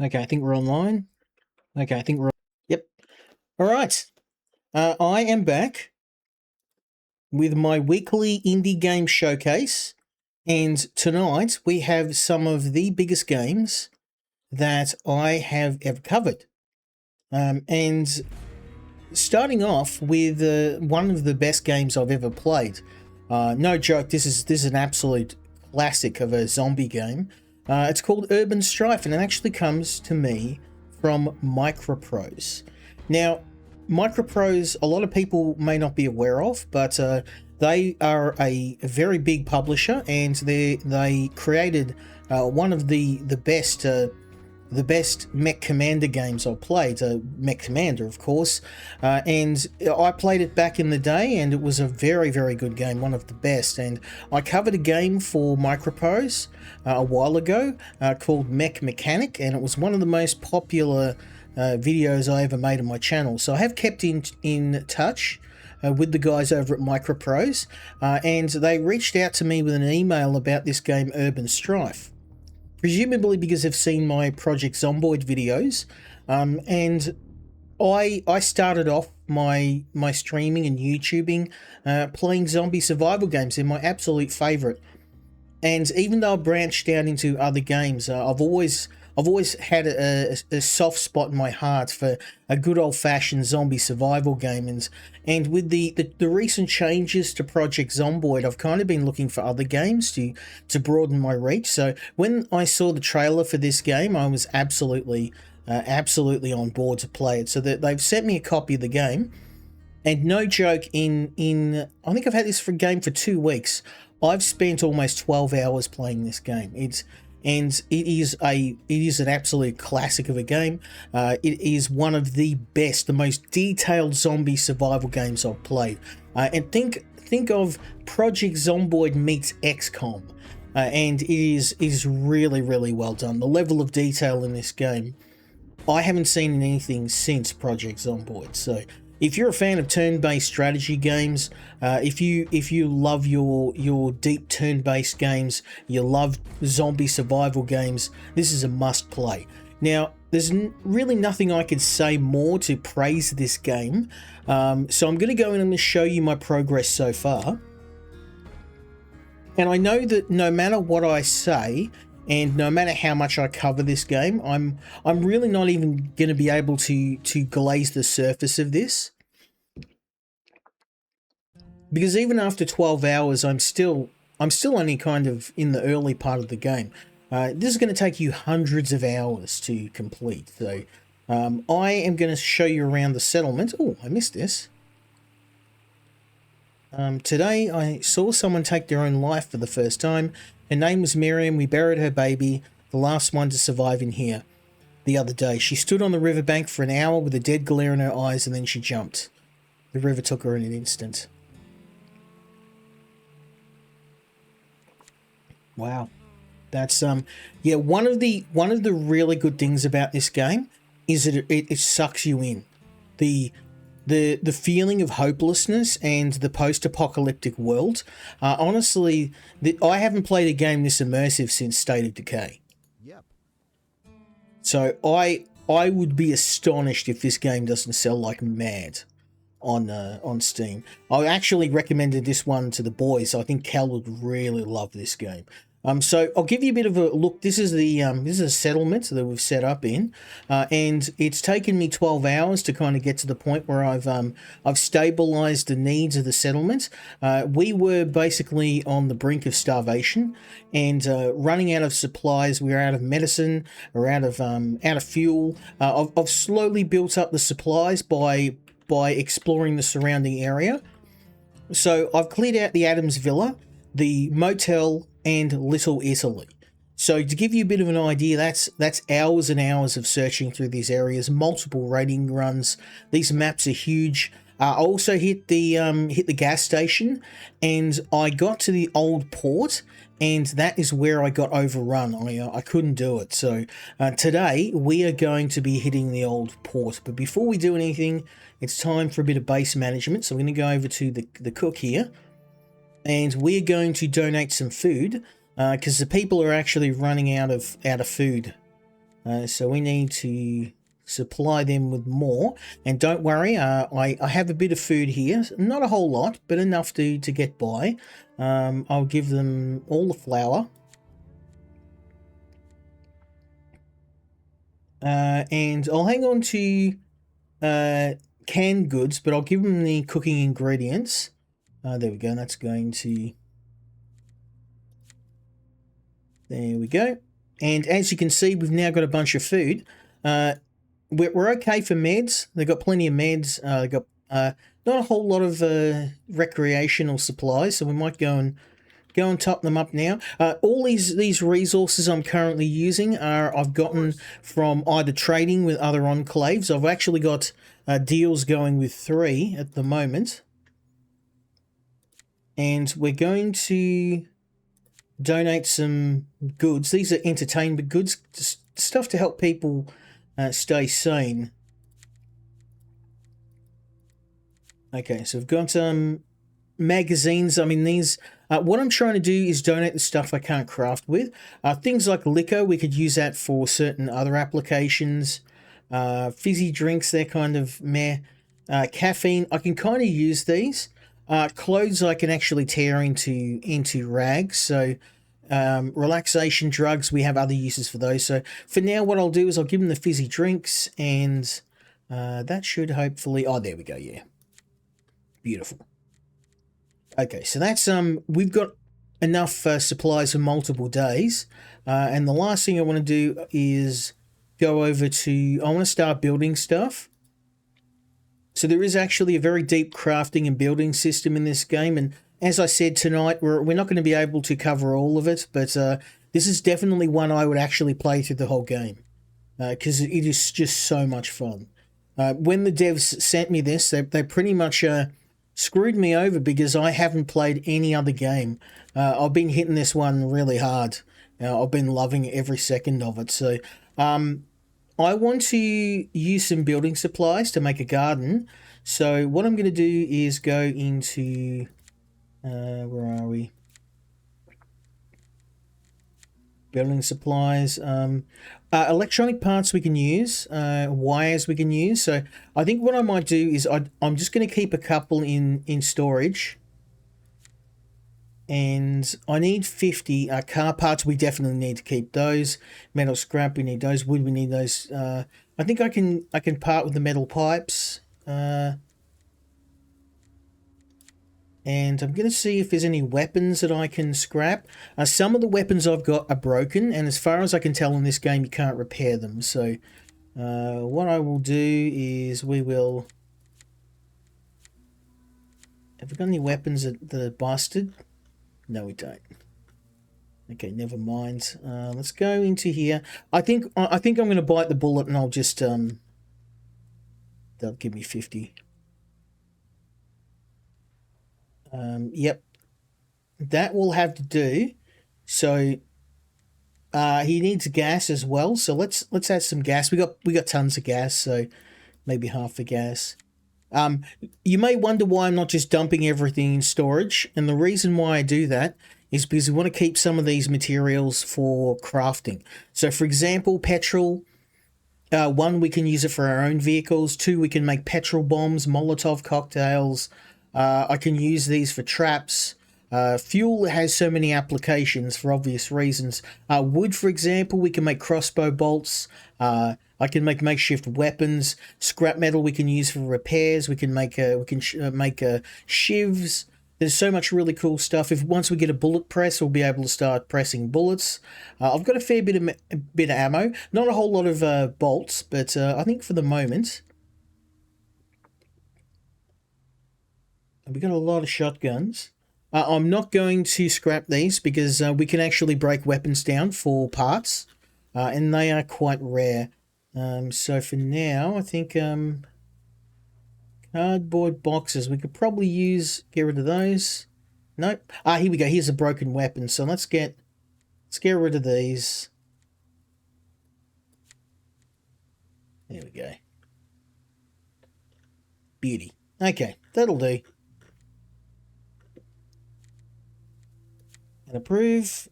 Okay, I think we're online. Okay, I think we're... Yep. All right. I am back with my weekly indie game showcase. And tonight we have some of the biggest games that I have ever covered. And starting off with one of the best games I've ever played. No joke, this is an absolute classic of a zombie game. It's called Urban Strife, and it actually comes to me from Microprose. Now, Microprose, a lot of people may not be aware of, but they are a very big publisher, and they created one of the best Mech Commander games I've played, Mech Commander, of course, and I played it back in the day, and it was a very, very good game, one of the best. And I covered a game for Microprose a while ago called Mech Mechanic, and it was one of the most popular videos I ever made on my channel. So I have kept in touch with the guys over at Microprose, and they reached out to me with an email about this game, Urban Strife. Presumably because they've seen my Project Zomboid videos, and I started off my streaming and YouTubing playing zombie survival games. They're my absolute favourite. And even though I've branched out into other games, I've always had a soft spot in my heart for a good old-fashioned zombie survival game. And with the recent changes to Project Zomboid, I've kind of been looking for other games to broaden my reach. So when I saw the trailer for this game, I was absolutely on board to play it. So they've sent me a copy of the game. And no joke, in I think I've had this game for 2 weeks. I've spent almost 12 hours playing this game. It is an absolute classic of a game. It is one of the best, the most detailed zombie survival games I've played. And think of Project Zomboid meets XCOM, and it is really, really well done. The level of detail in this game, I haven't seen in anything since Project Zomboid. So if you're a fan of turn-based strategy games, if you love your deep turn-based games, you love zombie survival games, this is a must-play. Now, there's really nothing I could say more to praise this game, so I'm going to go in and I'm going to show you my progress so far. And I know that no matter what I say, and no matter how much I cover this game, I'm really not even going to be able to glaze the surface of this. Because even after 12 hours, I'm still only kind of in the early part of the game. This is going to take you hundreds of hours to complete. So I am going to show you around the settlement. Oh, I missed this. Today I saw someone take their own life for the first time. Her name was Miriam. We buried her baby, the last one to survive in here, the other day. She stood on the riverbank for an hour with a dead glare in her eyes, and then she jumped. The river took her in an instant. Wow. That's yeah, one of the really good things about this game is that it sucks you in. The feeling of hopelessness and the post-apocalyptic world. Honestly, I haven't played a game this immersive since State of Decay. Yep. So I would be astonished if this game doesn't sell like mad on Steam. I actually recommended this one to the boys. I think Cal would really love this game. So I'll give you a bit of a look. This is a settlement that we've set up in, and it's taken me 12 hours to kind of get to the point where I've stabilized the needs of the settlement. We were basically on the brink of starvation and running out of supplies. We were out of medicine, we're out of fuel. I've slowly built up the supplies by exploring the surrounding area. So I've cleared out the Adams Villa, the motel, and Little Italy. So to give you a bit of an idea, that's hours and hours of searching through these areas, multiple raiding runs. These maps are huge. I also hit the gas station, and I got to the old port, and that is where I got overrun. I couldn't do it. So today we are going to be hitting the old port. But before we do anything, it's time for a bit of base management. So I'm going to go over to the cook here, and we're going to donate some food because the people are actually running out of food. So we need to supply them with more. And don't worry, I have a bit of food here. Not a whole lot, but enough to get by. I'll give them all the flour. And I'll hang on to canned goods, but I'll give them the cooking ingredients. There we go. That's going to... There we go. And as you can see, we've now got a bunch of food. We're okay for meds. They've got plenty of meds. They've got not a whole lot of recreational supplies, so we might go and top them up now. All these resources I'm currently using I've gotten from either trading with other enclaves. I've actually got deals going with 3 at the moment. And we're going to donate some goods. These are entertainment goods, stuff to help people stay sane. Okay, so we've got magazines. I mean, these... what I'm trying to do is donate the stuff I can't craft with. Things like liquor, we could use that for certain other applications. Fizzy drinks, they're kind of meh. Caffeine, I can kind of use these. Clothes I can actually tear into rags. So relaxation drugs, we have other uses for those. So for now, what I'll do is I'll give them the fizzy drinks, and that should hopefully... Oh, there we go, yeah. Beautiful. Okay, so that's we've got enough supplies for multiple days, and the last thing I want to do is go over to... I want to start building stuff. So there is actually a very deep crafting and building system in this game, and as I said tonight, we're not going to be able to cover all of it, but this is definitely one I would actually play through the whole game, because it is just so much fun. When the devs sent me this, they pretty much screwed me over because I haven't played any other game. I've been hitting this one really hard. I've been loving every second of it. So I want to use some building supplies to make a garden. So what I'm going to do is go into... where are we? Building supplies. Electronic parts we can use. Wires we can use. So I think what I might do is I'm just going to keep a couple in storage. And I need 50 car parts. We definitely need to keep those. Metal scrap, we need those. Wood, we need those. I think I can part with the metal pipes. And I'm going to see if there's any weapons that I can scrap. Some of the weapons I've got are broken, and as far as I can tell in this game, you can't repair them. So what I will do is we will... Have we got any weapons that are busted? No, we don't. Okay, never mind. Let's go into here. I think I'm going to bite the bullet, and I'll just they'll give me 50. Yep, that will have to do. So he needs gas as well. So let's add some gas. We got tons of gas. So maybe half the gas. You may wonder why I'm not just dumping everything in storage, and the reason why I do that is because we want to keep some of these materials for crafting. So, for example, petrol. 1, we can use it for our own vehicles. 2, we can make petrol bombs, Molotov cocktails. I can use these for traps. Fuel has so many applications for obvious reasons. Wood, for example, we can make crossbow bolts. I can make makeshift weapons. Scrap metal we can use for repairs. We can make shivs. There's so much really cool stuff. Once we get a bullet press, we'll be able to start pressing bullets. I've got a fair bit of ammo. Not a whole lot of bolts, but I think for the moment we got a lot of shotguns. I'm not going to scrap these because we can actually break weapons down for parts, and they are quite rare. So for now, I think cardboard boxes, we could probably get rid of those. Nope. Here we go. Here's a broken weapon. So let's get rid of these. There we go. Beauty. Okay, that'll do. And approve.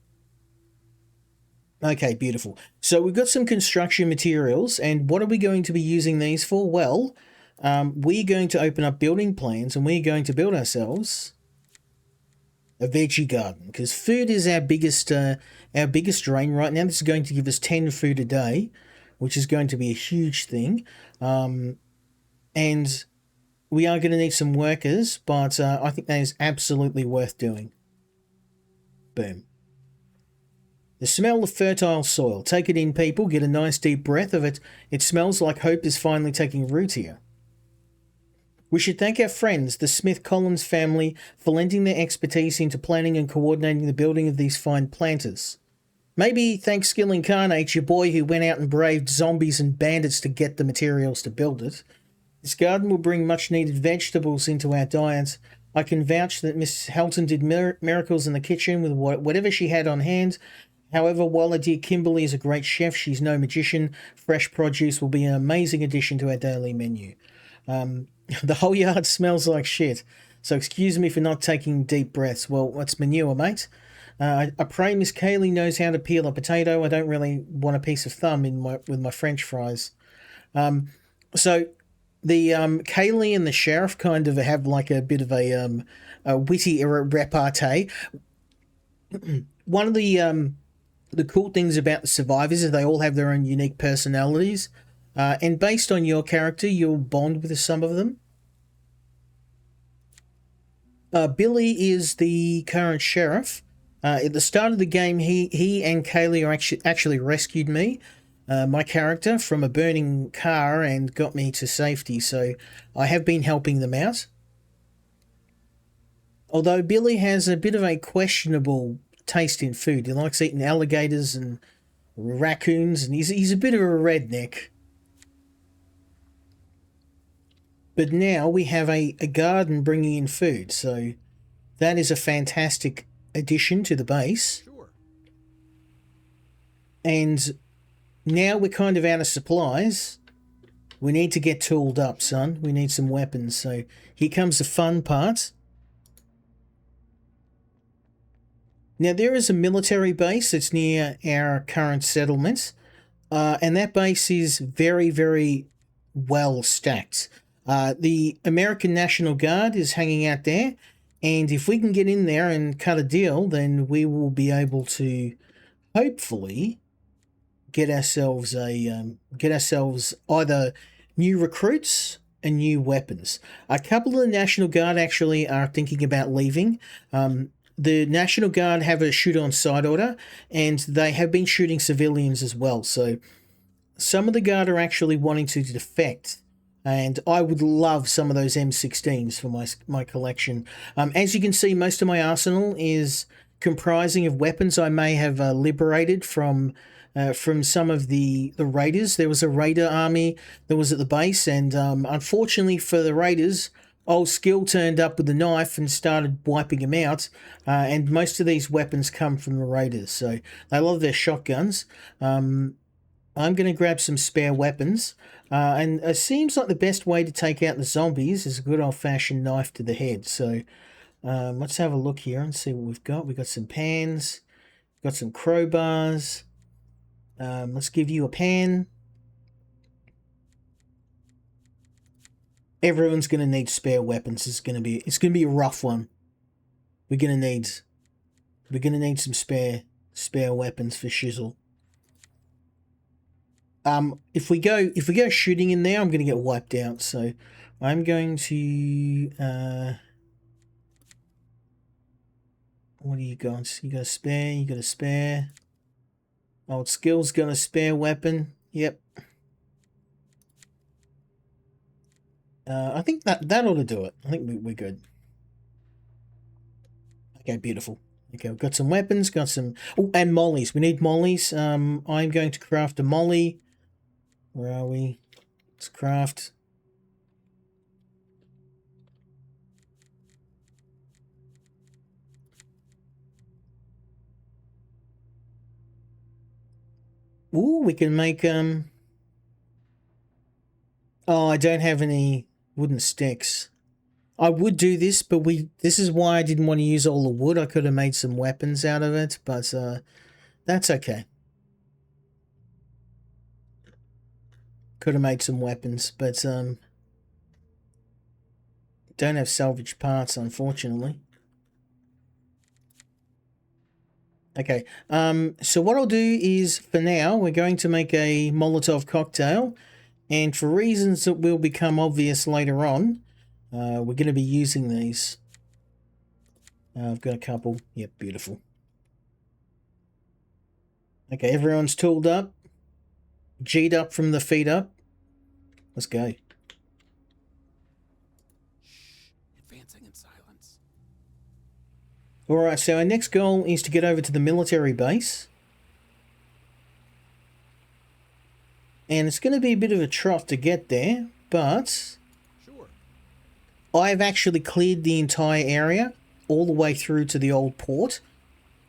Okay, beautiful. So we've got some construction materials, and what are we going to be using these for? Well, we're going to open up building plans, and we're going to build ourselves a veggie garden because food is our biggest drain right now. This is going to give us 10 food a day, which is going to be a huge thing. And we are going to need some workers, but I think that is absolutely worth doing. Boom. The smell of fertile soil. Take it in, people. Get a nice deep breath of it. It smells like hope is finally taking root here. We should thank our friends, the Smith Collins family, for lending their expertise into planning and coordinating the building of these fine planters. Maybe thank Skill Incarnate, your boy who went out and braved zombies and bandits to get the materials to build it. This garden will bring much needed vegetables into our diet. I can vouch that Miss Helton did miracles in the kitchen with whatever she had on hand. However, while our dear Kimberly is a great chef, she's no magician. Fresh produce will be an amazing addition to our daily menu. The whole yard smells like shit, so excuse me for not taking deep breaths. Well, that's manure, mate. I pray Miss Kaylee knows how to peel a potato. I don't really want a piece of thumb with my French fries. So the Kaylee and the sheriff kind of have like a bit of a witty repartee. One of the cool things about the survivors is they all have their own unique personalities, and based on your character, you'll bond with some of them. Billy is the current sheriff. At the start of the game, he and Kaylee are actually rescued me, my character, from a burning car and got me to safety. So I have been helping them out. Although Billy has a bit of a questionable taste in food. He likes eating alligators and raccoons, and he's a bit of a redneck. But now we have a garden bringing in food, so that is a fantastic addition to the base. Sure. And now we're kind of out of supplies. We need to get tooled up, son. We need some weapons. So here comes the fun part. Now, there is a military base that's near our current settlement, and that base is very, very well stacked. The American National Guard is hanging out there, and if we can get in there and cut a deal, then we will be able to hopefully get ourselves either new recruits and new weapons. A couple of the National Guard actually are thinking about leaving. The National Guard have a shoot-on-sight order, and they have been shooting civilians as well. So some of the Guard are actually wanting to defect, and I would love some of those M16s for my collection. As you can see, most of my arsenal is comprising of weapons I may have liberated from some of the raiders. There was a raider army that was at the base, and unfortunately for the raiders, old Skill turned up with a knife and started wiping him out, and most of these weapons come from the raiders, so they love their shotguns. I'm going to grab some spare weapons, and it seems like the best way to take out the zombies is a good old-fashioned knife to the head. So let's have a look here and see what we've got. We've got some pans, got some crowbars. Let's give you a pan. Everyone's going to need spare weapons. It's going to be a rough one. We're going to need some spare weapons for shizzle. If we go shooting in there, I'm going to get wiped out. So I'm going to what do you got? You got a spare. You got a spare. Old Skill's got a spare weapon. Yep. I think that ought to do it. I think we're good. Okay, beautiful. Okay, we've got some weapons, got some... Oh, and mollies. We need mollies. I'm going to craft a molly. Where are we? Let's craft. Ooh, we can make... Oh, I don't have any wooden sticks. I would do this, but this is why I didn't want to use all the wood. I could have made some weapons out of it, but that's okay. Could have made some weapons, but don't have salvage parts, unfortunately. Okay, so what I'll do is, for now, we're going to make a Molotov cocktail, and for reasons that will become obvious later on, we're going to be using these. I've got a couple. Yep, beautiful. Okay, everyone's tooled up, G'd up from the feet up. Let's go. Advancing in silence. Alright, so our next goal is to get over to the military base. And it's going to be a bit of a trot to get there, but Sure. I've actually cleared the entire area all the way through to the old port.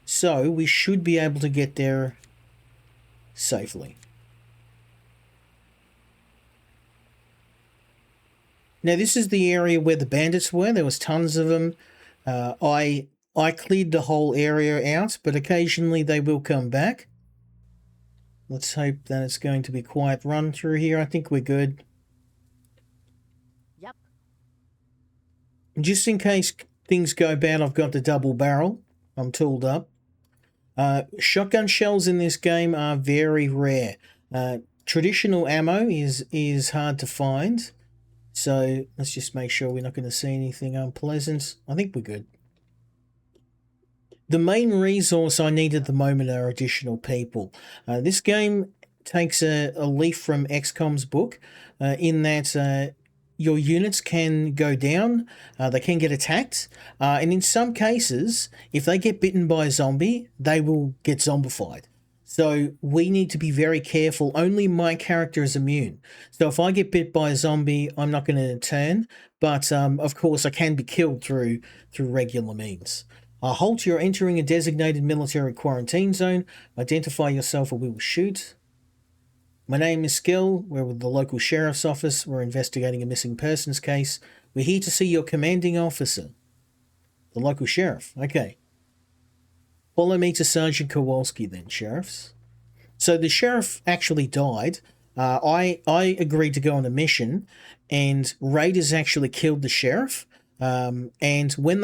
So we should be able to get there safely. Now this is the area where the bandits were. There was tons of them. I cleared the whole area out, but occasionally they will come back. Let's hope that it's going to be quiet run through here. I think we're good. Yep. Just in case things go bad, I've got the double barrel. I'm tooled up. Shotgun shells in this game are very rare. Traditional ammo is hard to find. So let's just make sure we're not going to see anything unpleasant. I think we're good. The main resource I need at the moment are additional people. This game takes a leaf from XCOM's book in that your units can go down, they can get attacked, and in some cases, if they get bitten by a zombie, they will get zombified. So we need to be very careful. Only my character is immune. So if I get bit by a zombie, I'm not going to turn, but of course I can be killed through regular means. Halt, you're entering a designated military quarantine zone. Identify yourself or we will shoot. My name is Skill. We're with the local sheriff's office. We're investigating a missing persons case. We're here to see your commanding officer. The local sheriff. Okay. Follow me to Sergeant Kowalski then, sheriffs. So the sheriff actually died. I agreed to go on a mission, and raiders actually killed the sheriff. And when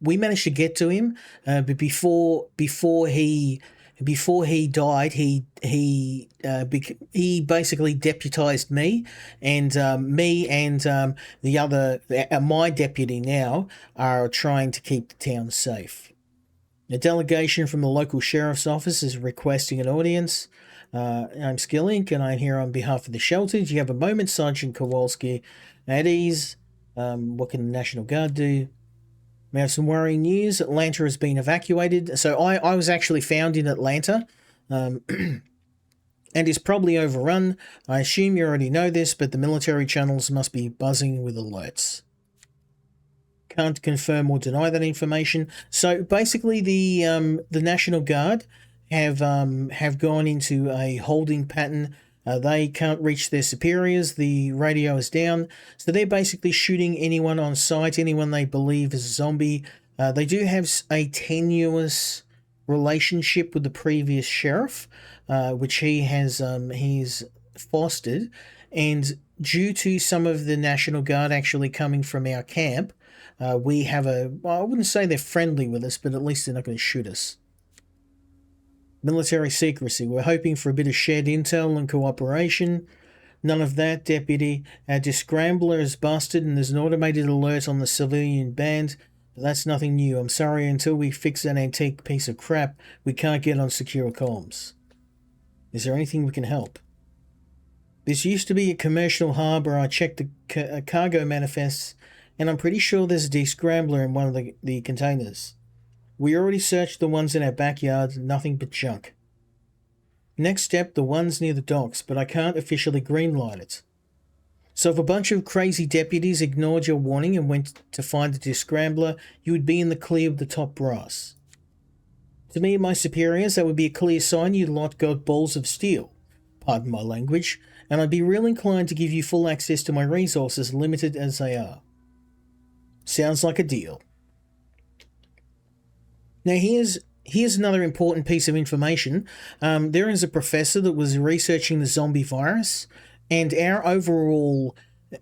we managed to get to him, but before he died, he basically deputized me, and the other my deputy now are trying to keep the town safe. A delegation from the local sheriff's office is requesting an audience. I'm Skill Inc. and I'm here on behalf of the shelter. Do you have a moment, Sergeant Kowalski? At ease. What can the National Guard do? We have some worrying news. Atlanta has been evacuated. So I was actually found in Atlanta and is probably overrun. I assume you already know this, but the military channels must be buzzing with alerts. Can't confirm or deny that information. So basically the National Guard have gone into a holding pattern. They can't reach their superiors. The radio is down. So they're basically shooting anyone on sight, anyone they believe is a zombie. They do have a tenuous relationship with the previous sheriff, which he's fostered. And due to some of the National Guard actually coming from our camp, we have I wouldn't say they're friendly with us, but at least they're not going to shoot us. Military secrecy. We're hoping for a bit of shared intel and cooperation. None of that, Deputy. Our descrambler is busted and there's an automated alert on the civilian band. But that's nothing new. I'm sorry, until we fix that antique piece of crap, we can't get on secure comms. Is there anything we can help? This used to be a commercial harbour. I checked the cargo manifests, and I'm pretty sure there's a descrambler in one of the containers. We already searched the ones in our backyard, nothing but junk. Next step, the ones near the docks, but I can't officially greenlight it. So if a bunch of crazy deputies ignored your warning and went to find the descrambler, you would be in the clear with the top brass. To me and my superiors, that would be a clear sign you lot got balls of steel. Pardon my language, and I'd be real inclined to give you full access to my resources, limited as they are. Sounds like a deal. Now here's another important piece of information. There is a professor that was researching the zombie virus, And our overall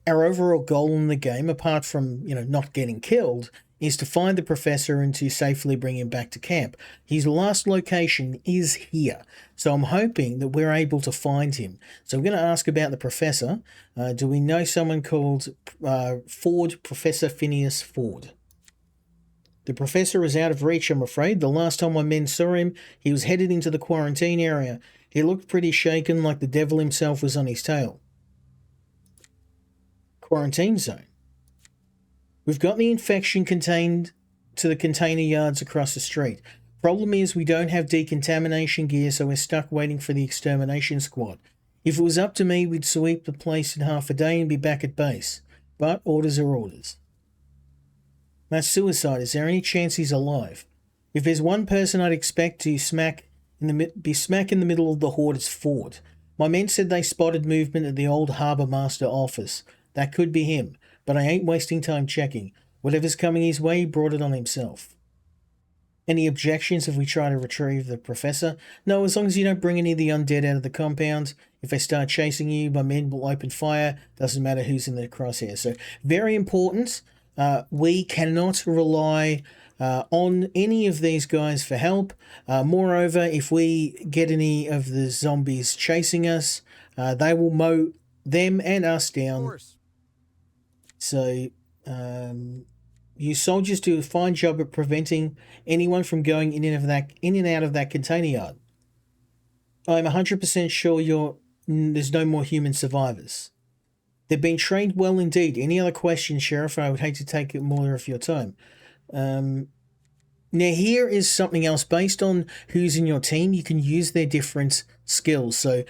goal in the game, apart from, you know, not getting killed, is to find the professor and to safely bring him back to camp. His last location is here, so I'm hoping that we're able to find him. So I'm going to ask about the professor. Do we know someone called Ford, Professor Phineas Ford? The professor is out of reach, I'm afraid. The last time my men saw him, he was headed into the quarantine area. He looked pretty shaken, like the devil himself was on his tail. Quarantine zone. We've got the infection contained to the container yards across the street. Problem is we don't have decontamination gear, so we're stuck waiting for the extermination squad. If it was up to me, we'd sweep the place in half a day and be back at base. But orders are orders. That's suicide. Is there any chance he's alive? If there's one person I'd expect to be smack in the middle of the horde, it's Ford. My men said they spotted movement at the old harbour master office. That could be him, but I ain't wasting time checking. Whatever's coming his way, he brought it on himself. Any objections if we try to retrieve the professor? No, as long as you don't bring any of the undead out of the compound. If they start chasing you, my men will open fire. Doesn't matter who's in the crosshairs. So, very important. We cannot rely on any of these guys for help. Moreover, if we get any of the zombies chasing us, they will mow them and us down. So, you soldiers do a fine job at preventing anyone from going in and out of that container yard. I'm 100% sure there's no more human survivors. They've been trained well indeed. Any other questions, Sheriff? I would hate to take more of your time. Now, here is something else. Based on who's in your team, you can use their different skills. So,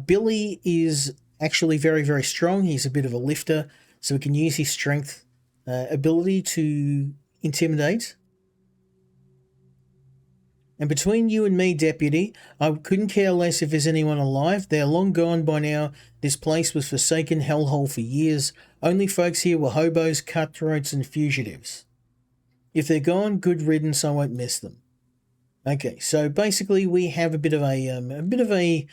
Billy is actually very, very strong. He's a bit of a lifter, so we can use his strength ability to intimidate. And between you and me, Deputy, I couldn't care less if there's anyone alive. They're long gone by now. This place was forsaken hellhole for years. Only folks here were hobos, cutthroats, and fugitives. If they're gone, good riddance. I won't miss them. Okay, so basically we have a bit of a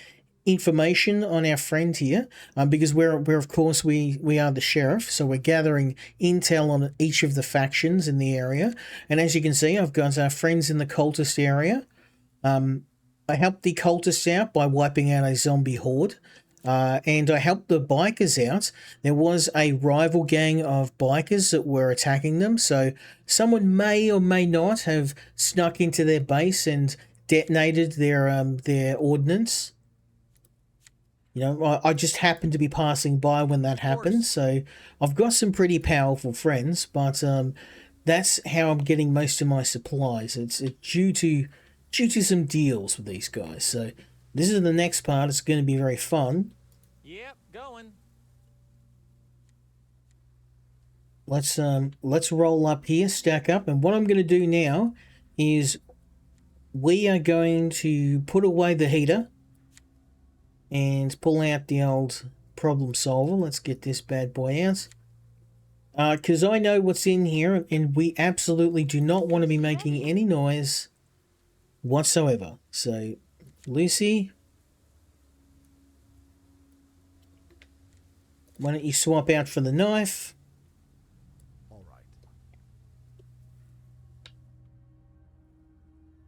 information on our friend here, because we're of course we are the sheriff, so we're gathering intel on each of the factions in the area. And as you can see, I've got our friends in the cultist area. I helped the cultists out by wiping out a zombie horde, and I helped the bikers out. There was a rival gang of bikers that were attacking them, so someone may or may not have snuck into their base and detonated their ordnance. You know, I just happened to be passing by when that happened, so I've got some pretty powerful friends, but that's how I'm getting most of my supplies. It's due to some deals with these guys. So this is the next part. It's going to be very fun. Yep, going. Let's roll up here, stack up, and what I'm going to do now is we are going to put away the heater and pull out the old problem solver. Let's get this bad boy out. Because I know what's in here, and we absolutely do not want to be making any noise whatsoever. So, Lucy, why don't you swap out for the knife? All right.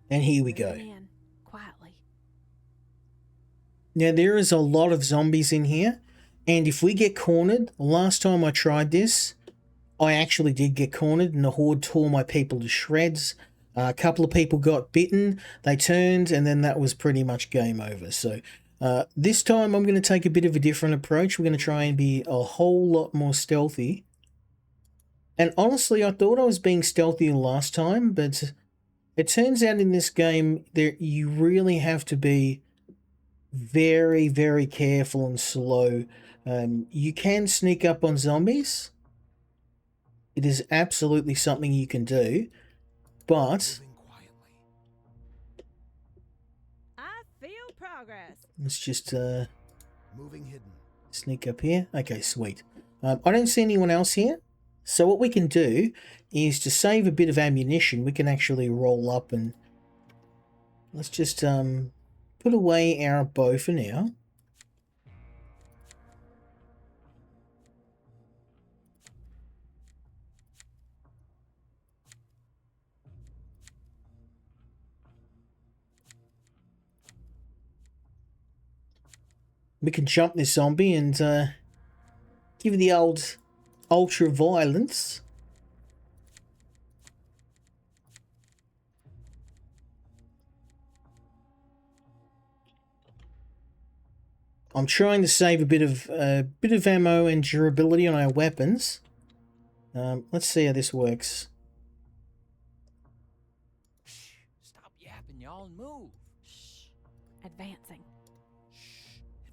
And here we go. Man, quietly. Now, there is a lot of zombies in here, and if we get cornered, last time I tried this, I actually did get cornered, and the horde tore my people to shreds. A couple of people got bitten, they turned, and then that was pretty much game over. So this time I'm going to take a bit of a different approach. We're going to try and be a whole lot more stealthy. And honestly, I thought I was being stealthy last time, but it turns out in this game you really have to be very, very careful and slow. You can sneak up on zombies. It is absolutely something you can do, but I feel progress. let's just Moving hidden. sneak up here. Okay, sweet. I don't see anyone else here, so what we can do is to save a bit of ammunition, we can actually roll up and let's just put away our bow for now. we can jump this zombie and give it the old ultra violence. I'm trying to save a bit of ammo and durability on our weapons. Let's see how this works. Stop yapping, y'all, and move. Shh. Advancing.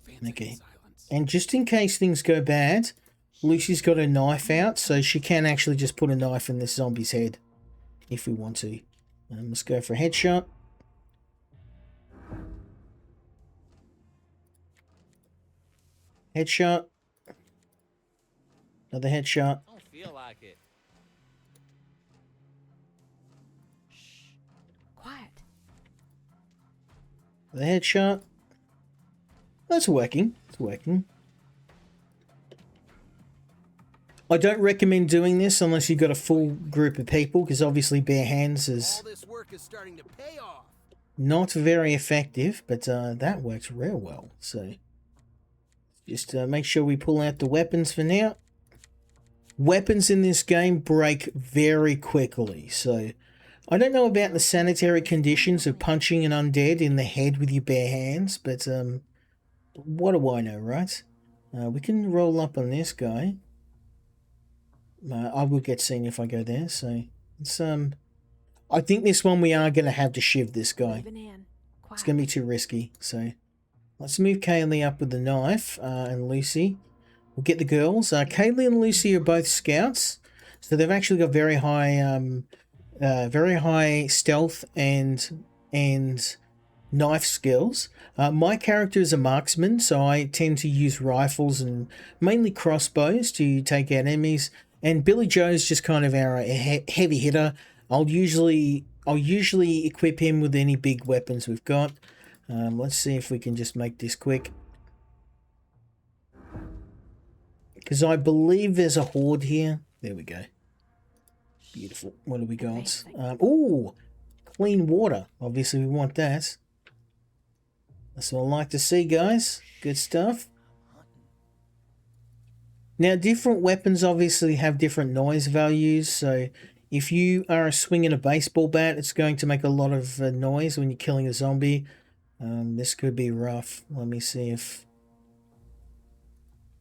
Advancing Okay. in silence. And just in case things go bad, Lucy's got a knife out, so she can actually just put a knife in this zombie's head if we want to. Let's go for a headshot. Headshot. Another headshot. Don't feel like it. Shh. Quiet. The headshot. That's working. It's working. I don't recommend doing this unless you've got a full group of people, because obviously bare hands is All this work is starting to pay off. not very effective, but that works real well. So just make sure we pull out the weapons for now. Weapons in this game break very quickly, so I don't know about the sanitary conditions of punching an undead in the head with your bare hands, but what do I know, right? We can roll up on this guy. I will get seen if I go there, so it's I think this one we are going to have to shiv this guy. Moving in. Quiet. It's going to be too risky, so let's move Kaylee up with the knife, and Lucy. We'll get the girls. Kaylee and Lucy are both scouts, so they've actually got very high stealth and knife skills. My character is a marksman, so I tend to use rifles and mainly crossbows to take out enemies. And Billy Joe's just kind of our heavy hitter. I'll usually equip him with any big weapons we've got. Let's see if we can just make this quick, because I believe there's a horde here. There we go. Beautiful. What do we got? Ooh, clean water. Obviously we want that. That's what I like to see, guys. Good stuff. Now, different weapons obviously have different noise values, so if you are swinging a baseball bat, it's going to make a lot of noise when you're killing a zombie. This could be rough. Let me see if...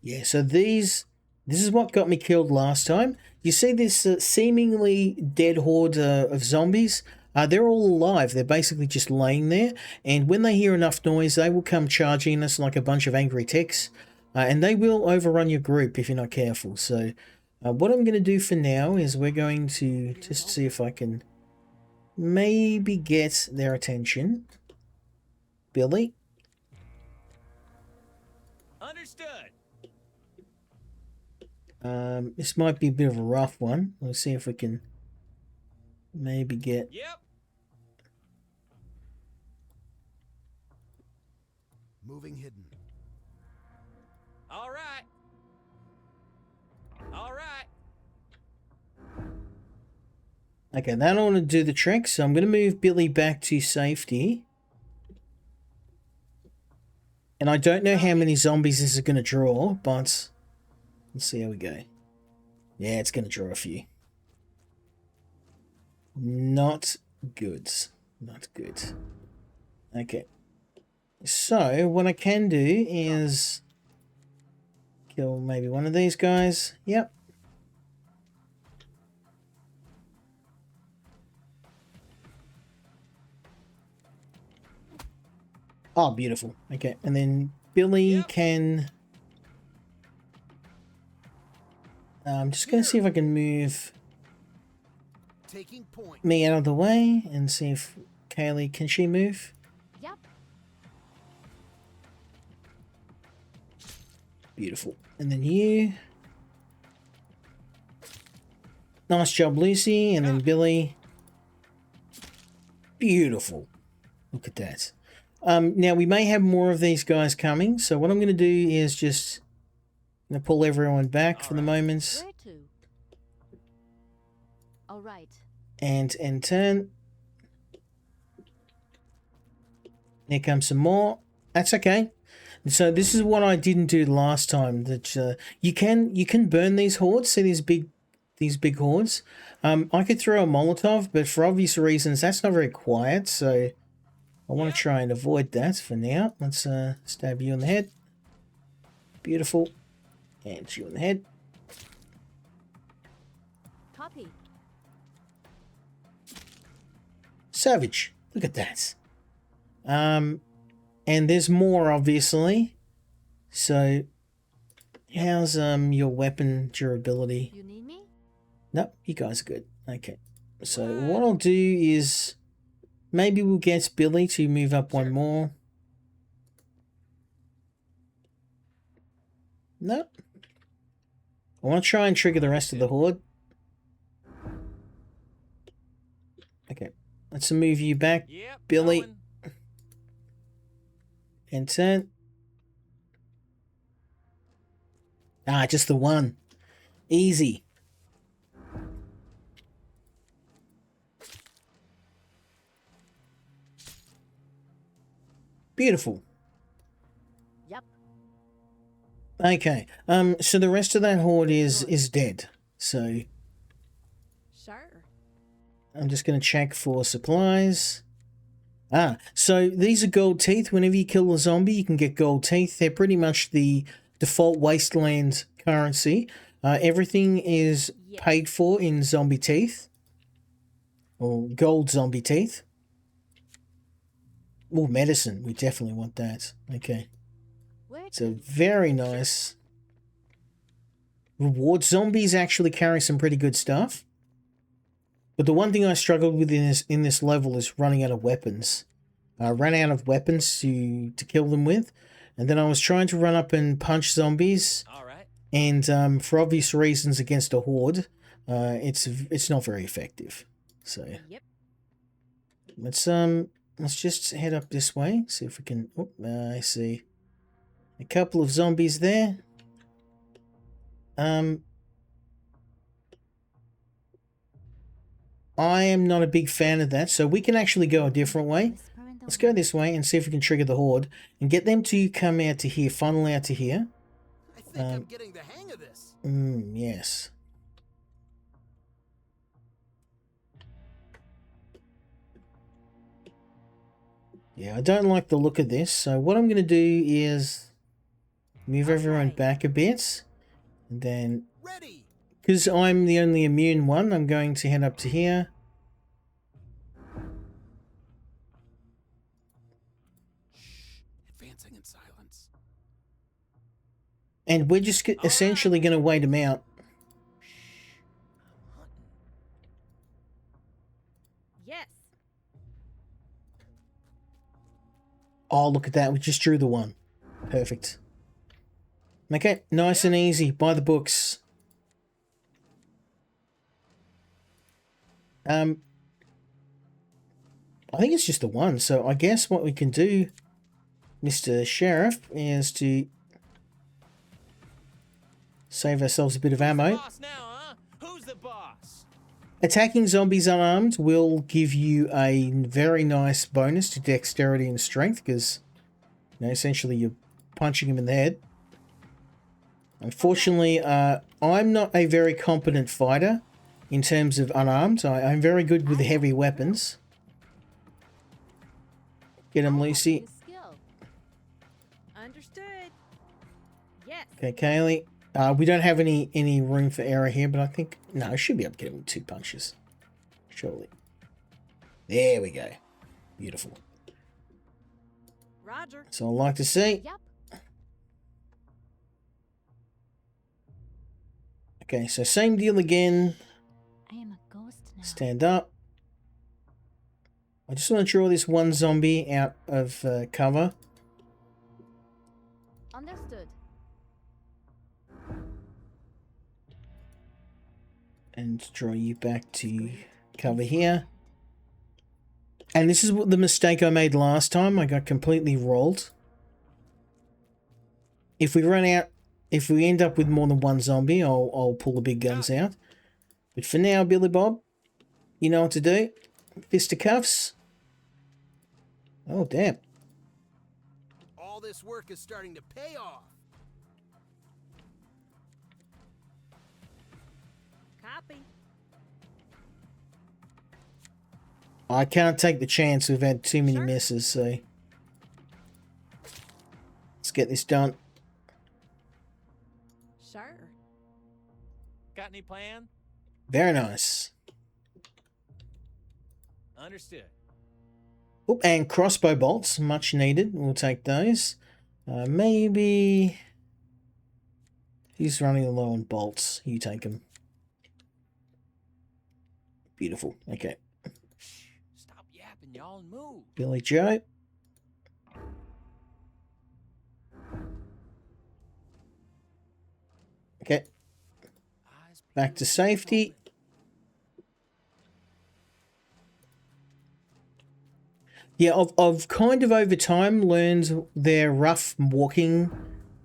Yeah, so this is what got me killed last time. You see this seemingly dead horde of zombies? They're all alive. They're basically just laying there, and when they hear enough noise, they will come charging us like a bunch of angry ticks. And they will overrun your group if you're not careful. So what I'm going to do for now is we're going to just see if I can maybe get their attention. Billy? Understood. This might be a bit of a rough one. Let's see if we can maybe get... Yep. Moving hidden. All right. All right. Okay, that ought to do the trick, so I'm going to move Billy back to safety. And I don't know how many zombies this is going to draw, but let's see how we go. Yeah, it's going to draw a few. Not good. Not good. Okay. So, what I can do is kill maybe one of these guys. Yep. Oh, beautiful. Okay, and then Billy can... I'm just going to see if I can move Taking point. me out of the way and see if Kaylee, can she move? Yep. Beautiful. And then you. Nice job, Lucy. And then Billy. Beautiful. Look at that. Now, we may have more of these guys coming, so what I'm going to do is just going to pull everyone back for the moment. Where to? All right. And turn. Here comes some more. That's okay. So this is what I didn't do last time. That you can burn these hordes. See these big hordes. I could throw a Molotov, but for obvious reasons, that's not very quiet. So I want to try and avoid that for now. Let's stab you in the head. Beautiful. And you in the head. Copy. Savage. Look at that. And there's more, obviously. So how's your weapon durability? You need me? Nope, you guys are good. Okay. So what I'll do is maybe we'll get Billy to move up one more. Nope. I want to try and trigger the rest of the horde. Okay. Let's move you back, Billy. Going. And turn. Ah, just the one. Easy. Beautiful. Yep. Okay. So the rest of that horde is dead. So Sure. I'm just going to check for supplies. Ah, so these are gold teeth. Whenever you kill a zombie, you can get gold teeth. They're pretty much the default wasteland currency. Everything is paid for in zombie teeth. Or gold zombie teeth. Oh, medicine. We definitely want that. Okay. It's a very nice reward. Zombies actually carry some pretty good stuff. But the one thing I struggled with in this level is running out of weapons. I ran out of weapons to kill them with. And then I was trying to run up and punch zombies. All right. And for obvious reasons against a horde, it's not very effective. So Yep. let's just head up this way. See if we can. Oh, I see a couple of zombies there. I am not a big fan of that, so we can actually go a different way. Let's go this way and see if we can trigger the horde and get them to come out to here, funnel out to here. I think I'm getting the hang of this. Yes. Yeah, I don't like the look of this, so what I'm going to do is move everyone back a bit, and then, Ready. because I'm the only immune one, I'm going to head up to here. Advancing in silence. And we're just essentially going to wait them out. Yes. Oh, look at that. We just drew the one. Perfect. Okay, nice and easy. By the books. I think it's just the one. So I guess what we can do, Mr. Sheriff, is to save ourselves a bit of ammo. Boss now, huh? Who's the boss? Attacking zombies unarmed will give you a very nice bonus to dexterity and strength because, you know, essentially you're punching him in the head. Unfortunately, I'm not a very competent fighter in terms of unarmed. I'm very good with heavy weapons. Get him, Lucy. Understood. Yes. Okay, Kaylee. We don't have any room for error here, but I think... No, I should be able to get him with 2 punches. Surely. There we go. Beautiful. Roger. So I'd like to see. Yep. Okay, so same deal again. I am a ghost now. Stand up. I just want to draw this one zombie out of cover. Understood. And draw you back to cover here. And this is what the mistake I made last time. I got completely rolled. If we run out, if we end up with more than one zombie, I'll pull the big guns out. But for now, Billy Bob, you know what to do. Fisticuffs. Oh, damn. this work is starting to pay off. Copy. I can't take the chance. We've had too many Sure. misses, so let's get this done. Sure. Got any plan? Very nice. Understood. Oh, and crossbow bolts, much needed. We'll take those. Maybe he's running low on bolts. You take them. Beautiful. Okay. Stop yapping, y'all, and move. Billy Joe. Okay. Eyes Back to peeled, safety. open. Yeah, I've kind of over time learned their rough walking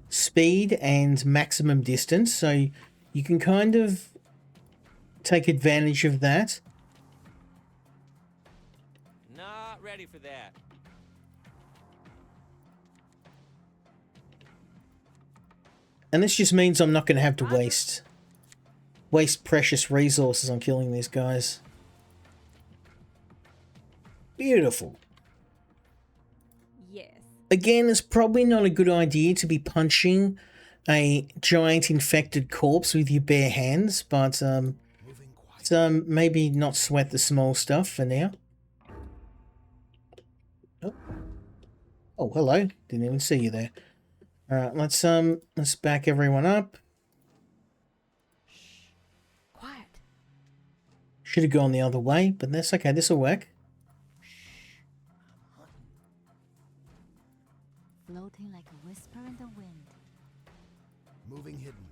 speed and maximum distance, so you can kind of take advantage of that. Not ready for that. And this just means I'm not going to have to waste precious resources on killing these guys. Beautiful. Yes. Again, it's probably not a good idea to be punching a giant infected corpse with your bare hands, but Moving quiet. maybe not sweat the small stuff for now. Oh, hello. Didn't even see you there. Alright, let's back everyone up. Quiet. Should have gone the other way, but that's okay, this'll work. Floating like a whisper in the wind. Moving hidden.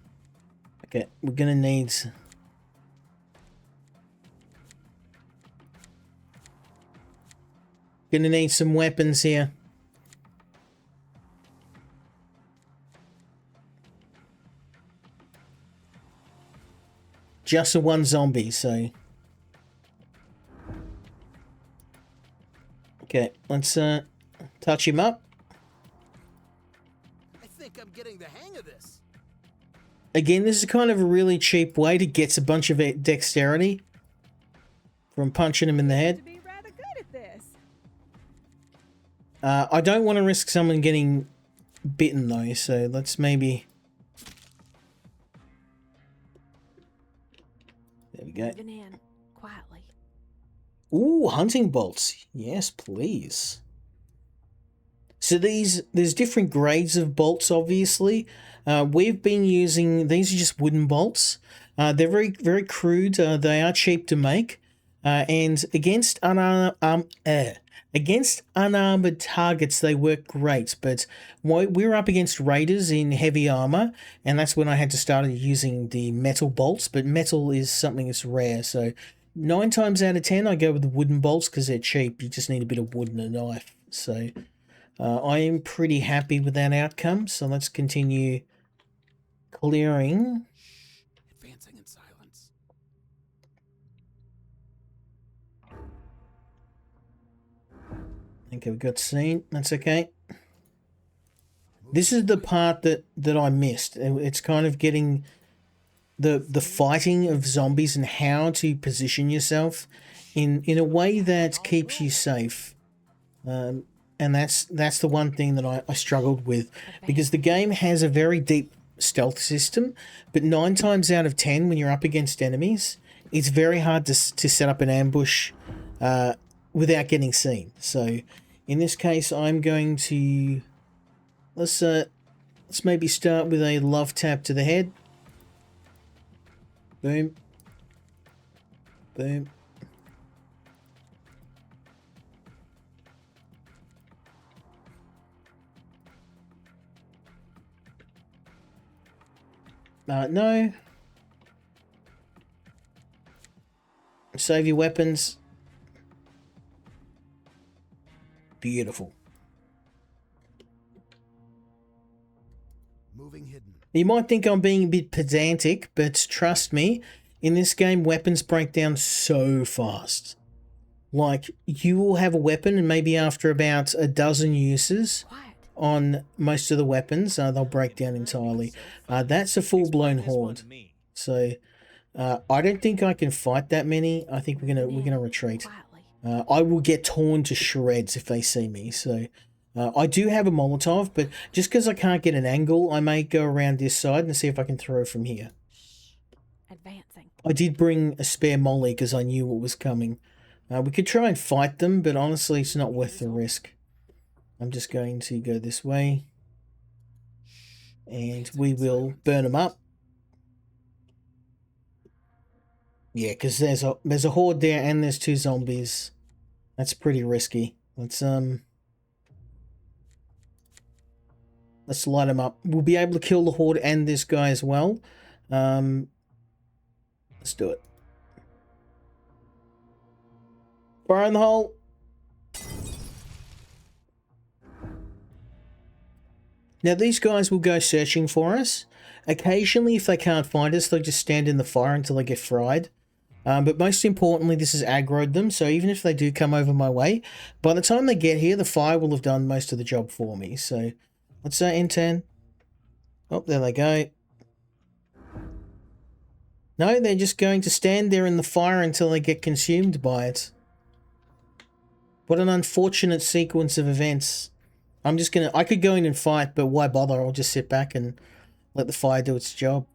Okay, we're gonna need some weapons here. Just the one zombie, so okay, let's touch him up. I think I'm getting the hang of this. Again, this is kind of a really cheap way to get a bunch of dexterity from punching him in the head. To be rather good at this. I don't want to risk someone getting bitten though, so let's maybe... There we go. Moving in quietly. Ooh, hunting bolts. Yes, please. So there's different grades of bolts, obviously. We've been using, these are just wooden bolts. They're very, very crude. They are cheap to make. And against unarmored targets, they work great. But we were up against raiders in heavy armor, and that's when I had to start using the metal bolts. But metal is something that's rare, so 9 times out of 10, I go with the wooden bolts because they're cheap. You just need a bit of wood and a knife. So I am pretty happy with that outcome. So let's continue clearing. Advancing in silence. I think I've got seen. That's okay. This is the part that I missed. It's kind of getting the fighting of zombies and how to position yourself in a way that keeps you safe. And that's the one thing that I struggled with, because the game has a very deep stealth system, but 9 times out of 10 when you're up against enemies, it's very hard to set up an ambush without getting seen. So in this case, I'm going to let's maybe start with a love tap to the head. Boom. Boom. No. Save your weapons. Beautiful. Moving hidden. You might think I'm being a bit pedantic, but trust me, in this game, weapons break down so fast. Like, you will have a weapon, and maybe after about a dozen uses, on most of the weapons, they'll break down entirely. That's a full-blown horde. So I don't think I can fight that many. I think we're gonna retreat. Quietly. I will get torn to shreds if they see me. So I do have a Molotov, but just because I can't get an angle, I may go around this side and see if I can throw from here. Advancing. I did bring a spare molly because I knew what was coming. We could try and fight them, but honestly, it's not worth the risk. I'm just going to go this way, and we will burn them up. Yeah, because there's a horde there, and there's 2 zombies. That's pretty risky. Let's light them up. We'll be able to kill the horde and this guy as well. Let's do it. Fire in the hole. Now these guys will go searching for us. Occasionally, if they can't find us, they'll just stand in the fire until they get fried. But most importantly, this has aggroed them, so even if they do come over my way, by the time they get here, the fire will have done most of the job for me. So let's say N10. Oh, there they go. No, they're just going to stand there in the fire until they get consumed by it. What an unfortunate sequence of events. I could go in and fight, but why bother? I'll just sit back and let the fire do its job.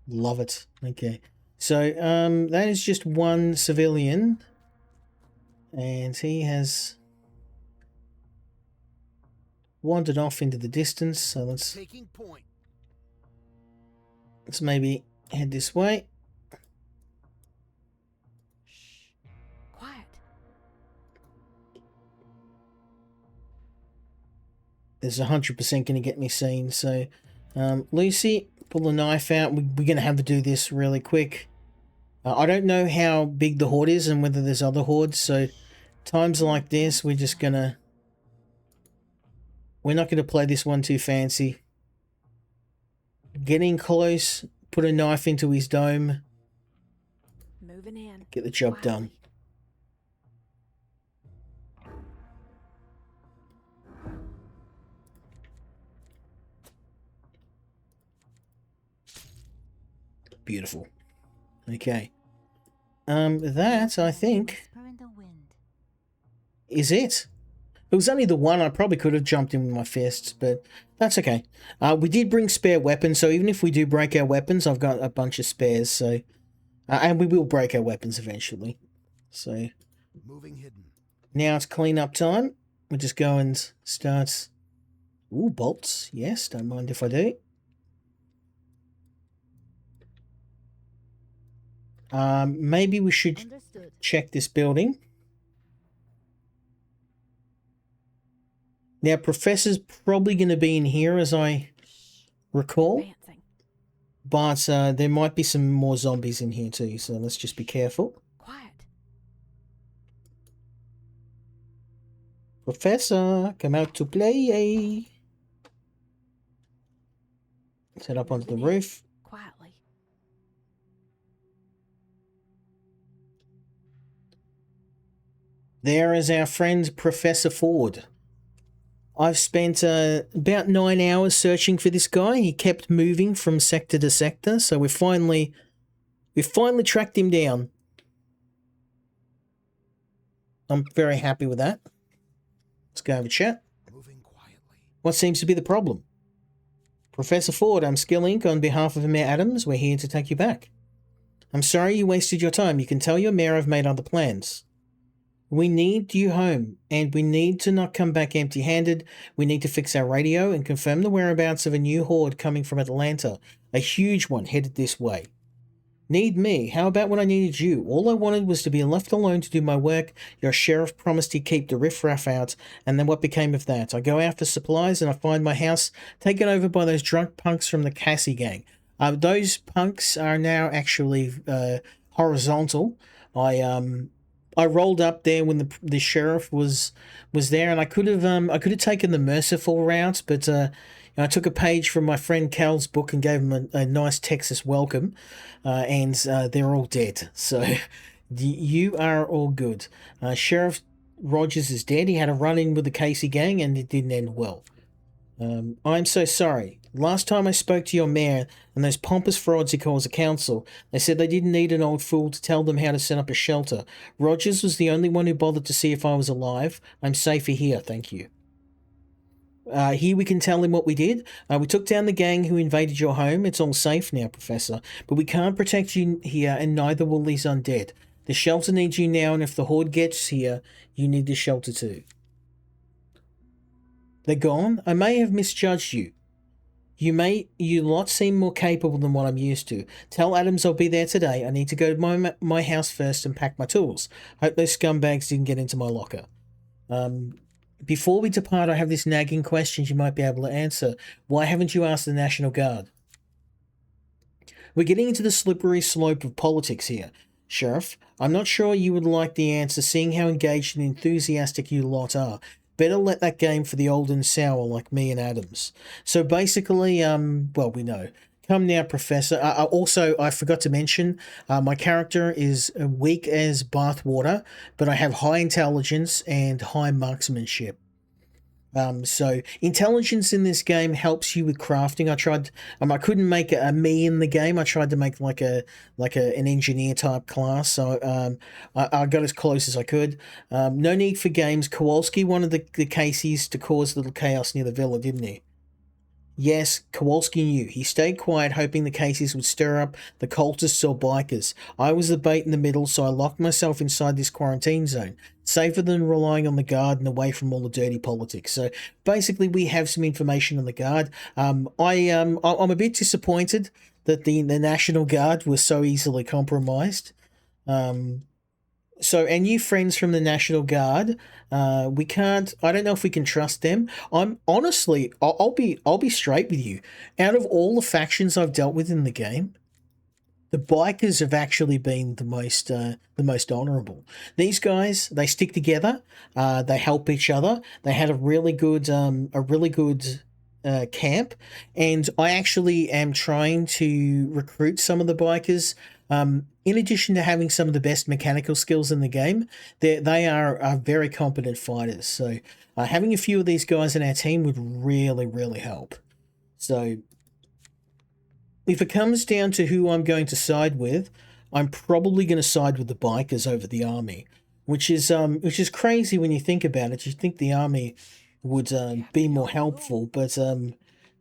Love it. Okay. So, that is just one civilian. And he has wandered off into the distance. So let's maybe head this way. Quiet. There's 100% going to get me seen. So, Lucy, pull the knife out. We're going to have to do this really quick. I don't know how big the horde is and whether there's other hordes. So, times like this, we're not going to play this one too fancy. Getting close, put a knife into his dome. Moving in. Get the job done. Beautiful. Okay. That, I think, is it. It was only the one. I probably could have jumped in with my fists, but that's okay. We did bring spare weapons, so even if we do break our weapons, I've got a bunch of spares, so... and we will break our weapons eventually. So... Moving hidden. Now it's clean-up time. We'll just go and start... Ooh, bolts. Yes, don't mind if I do. Maybe we should check this building. Now, Professor's probably going to be in here, as I recall. Advancing. But there might be some more zombies in here too, so let's just be careful. Quiet. Professor, come out to play. Let's head up onto the roof. Quietly. There is our friend Professor Ford. I've spent about 9 hours searching for this guy. He kept moving from sector to sector, so we finally tracked him down. I'm very happy with that. Let's go have a chat. Moving quietly. What seems to be the problem? Professor Ford, I'm Skill Inc. On behalf of Mayor Adams, we're here to take you back. I'm sorry you wasted your time. You can tell your mayor I've made other plans. We need you home, and we need to not come back empty-handed. We need to fix our radio and confirm the whereabouts of a new horde coming from Atlanta. A huge one headed this way. Need me? How about when I needed you? All I wanted was to be left alone to do my work. Your sheriff promised he'd keep the riffraff out, and then what became of that? I go after supplies, and I find my house taken over by those drunk punks from the Cassie gang. Those punks are now actually horizontal. I rolled up there when the sheriff was there, and I could have taken the merciful route, but I took a page from my friend Cal's book and gave him a nice Texas welcome, and they're all dead. So you are all good. Sheriff Rogers is dead. He had a run-in with the Casey gang and it didn't end well. I'm so sorry. Last time I spoke to your mayor and those pompous frauds he calls a council, they said they didn't need an old fool to tell them how to set up a shelter. Rogers was the only one who bothered to see if I was alive. I'm safer here, thank you. Here we can tell him what we did. We took down the gang who invaded your home. It's all safe now, Professor. But we can't protect you here, and neither will these undead. The shelter needs you now, and if the Horde gets here, you need the shelter too. They're gone? I may have misjudged you. You lot seem more capable than what I'm used to. Tell Adams I'll be there today. I need to go to my house first and pack my tools. Hope those scumbags didn't get into my locker. Before we depart, I have this nagging question you might be able to answer. Why haven't you asked the National Guard? We're getting into the slippery slope of politics here, Sheriff. I'm not sure you would like the answer, seeing how engaged and enthusiastic you lot are. Better let that game for the old and sour like me and Adams. So basically, well, we know. Come now, Professor. Also, I forgot to mention, my character is weak as bathwater, but I have high intelligence and high marksmanship. So intelligence in this game helps you with crafting. I couldn't make a me in the game. I tried to make like an engineer type class. So I got as close as I could. No need for games. Kowalski wanted the Caseys to cause little chaos near the villa, didn't he? Yes, Kowalski knew. He stayed quiet, hoping the Caseys would stir up the cultists or bikers. I was the bait in the middle, so I locked myself inside this quarantine zone. Safer than relying on the guard and away from all the dirty politics. So basically, we have some information on the guard. I'm a bit disappointed that the National Guard was so easily compromised. So our new friends from the National Guard, we can't. I don't know if we can trust them. I'm honestly, I'll be straight with you. Out of all the factions I've dealt with in the game, the bikers have actually been the most honourable. These guys, they stick together. They help each other. They had a really good camp, and I actually am trying to recruit some of the bikers. In addition to having some of the best mechanical skills in the game, they are very competent fighters. So having a few of these guys in our team would really, really help. So if it comes down to who I'm going to side with, I'm probably going to side with the bikers over the army, which is crazy when you think about it. You think the army would be more helpful, but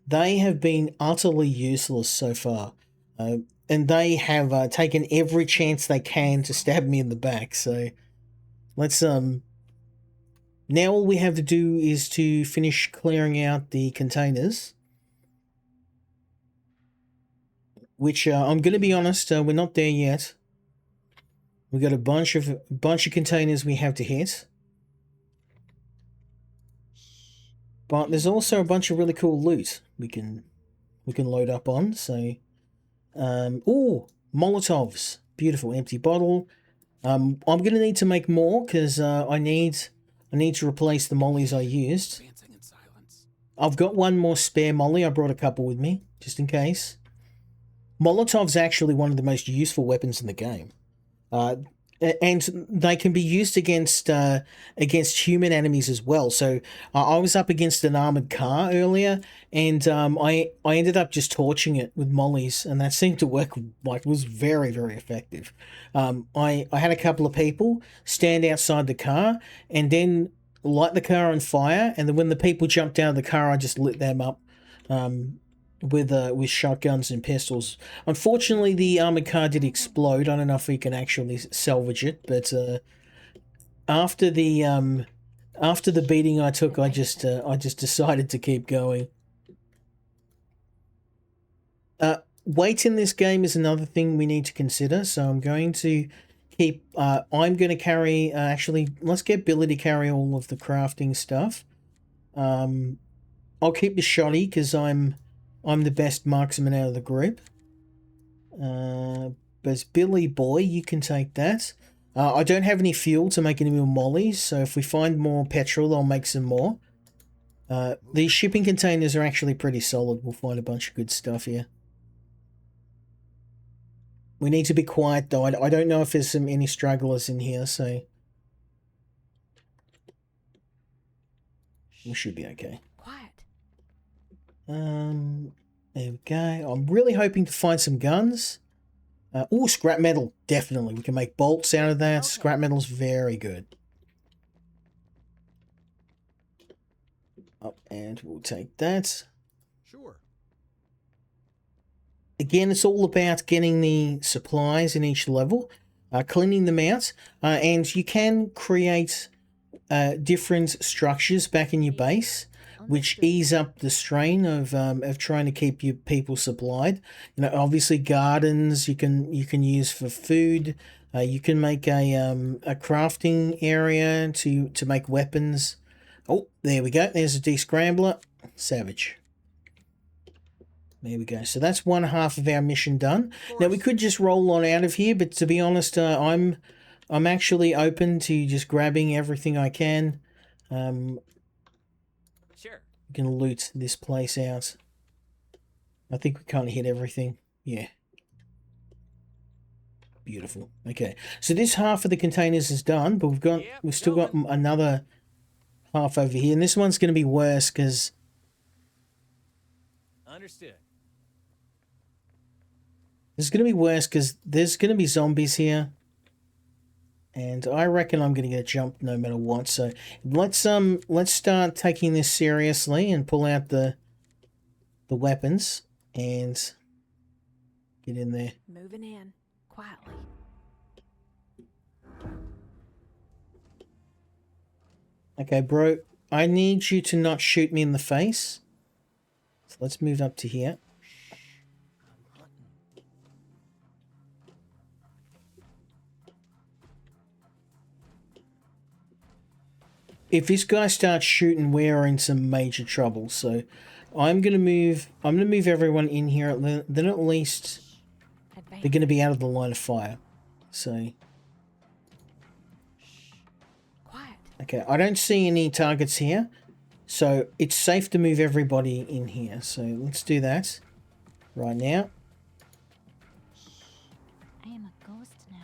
they have been utterly useless so far. And they have taken every chance they can to stab me in the back. So let's now all we have to do is to finish clearing out the containers, which I'm going to be honest, we're not there yet. We've got a bunch of containers we have to hit, but there's also a bunch of really cool loot we can load up on. So. Oh, Molotovs. Beautiful empty bottle. I'm going to need to make more because I need to replace the mollies I used. I've got one more spare molly. I brought a couple with me just in case. Molotov's actually one of the most useful weapons in the game. And they can be used against human enemies as well. So I was up against an armored car earlier, and I ended up just torching it with mollies, and that seemed to work. Like, was very, very effective. I had a couple of people stand outside the car and then light the car on fire, and then when the people jumped out of the car, I just lit them up. With shotguns and pistols. Unfortunately, the armored car did explode. I don't know if we can actually salvage it, but after the beating I took, I just decided to keep going. Weight in this game is another thing we need to consider. So I'm going to keep. I'm going to carry. Actually, let's get Billy to carry all of the crafting stuff. I'll keep the shotty because I'm the best marksman out of the group. But Billy boy, you can take that. I don't have any fuel to make any more mollies, so if we find more petrol, I'll make some more. These shipping containers are actually pretty solid. We'll find a bunch of good stuff here. We need to be quiet though. I don't know if there's any stragglers in here, so... We should be okay. Quiet. There we go. I'm really hoping to find some guns. Oh, scrap metal. Definitely. We can make bolts out of that. Okay. Scrap metal's very good. Oh, and we'll take that. Sure. Again, it's all about getting the supplies in each level, cleaning them out, and you can create different structures back in your base, which ease up the strain of trying to keep your people supplied. You know, obviously gardens you can use for food. You can make a crafting area to make weapons. Oh, there we go. There's a descrambler. Savage. There we go. So that's one half of our mission done. Now we could just roll on out of here, but to be honest, I'm actually open to just grabbing everything I can. Sure. We can loot this place out. I think we kind of hit everything. Yeah. Beautiful. Okay. So this half of the containers is done, but we've still got another half over here, and this one's going to be worse because Understood. there's going to be zombies here. And I reckon I'm going to get jumped no matter what. So let's start taking this seriously and pull out the weapons and get in there. Moving in. Quietly. Okay, bro. I need you to not shoot me in the face. So let's move up to here. I'm hunting. If this guy starts shooting, we're in some major trouble. So I'm gonna move everyone in here. Then at least Advance. they're gonna be out of the line of fire. So Quiet. okay, I don't see any targets here. So it's safe to move everybody in here. So let's do that right now. I am a ghost now.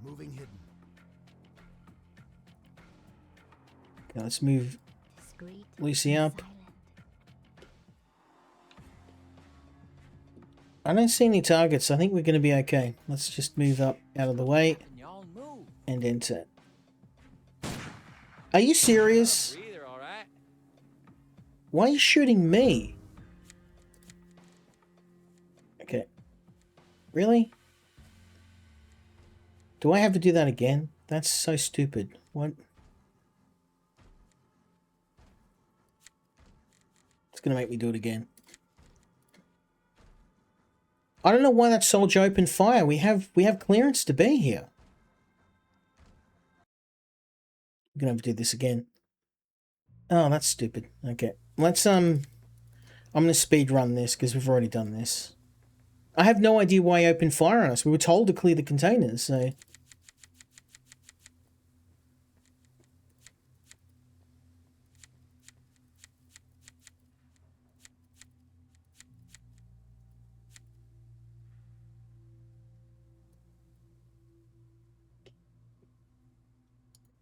Moving hidden. Okay, let's move Discreet. Lucy and up. silent. I don't see any targets. I think we're going to be okay. Let's just move up out of the way Yapping, y'all move. and enter. Are you serious? Breather, all right? Why are you shooting me? Okay. Really? Do I have to do that again? That's so stupid. What? It's going to make me do it again. I don't know why that soldier opened fire. We have clearance to be here. We're going to have to do this again. Oh, that's stupid. Okay. Let's I'm going to speed run this because we've already done this. I have no idea why he opened fire on us. We were told to clear the containers, so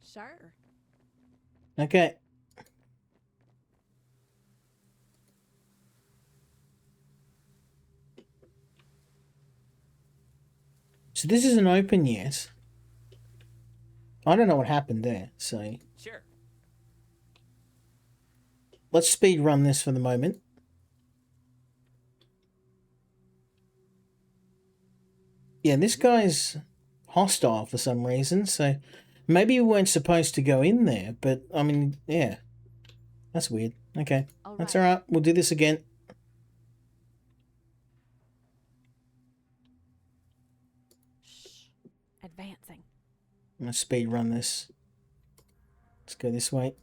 Sure. okay. So this isn't open yet. I don't know what happened there, so Sure. let's speed run this for the moment. Yeah, this guy's hostile for some reason, so maybe we weren't supposed to go in there, but I mean, yeah. That's weird. Okay. All That's right. alright. We'll do this again. Shh. Advancing. I'm gonna speed run this. Let's go this way.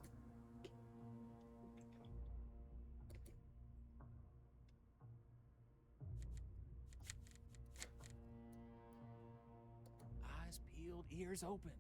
Eyes peeled, ears open.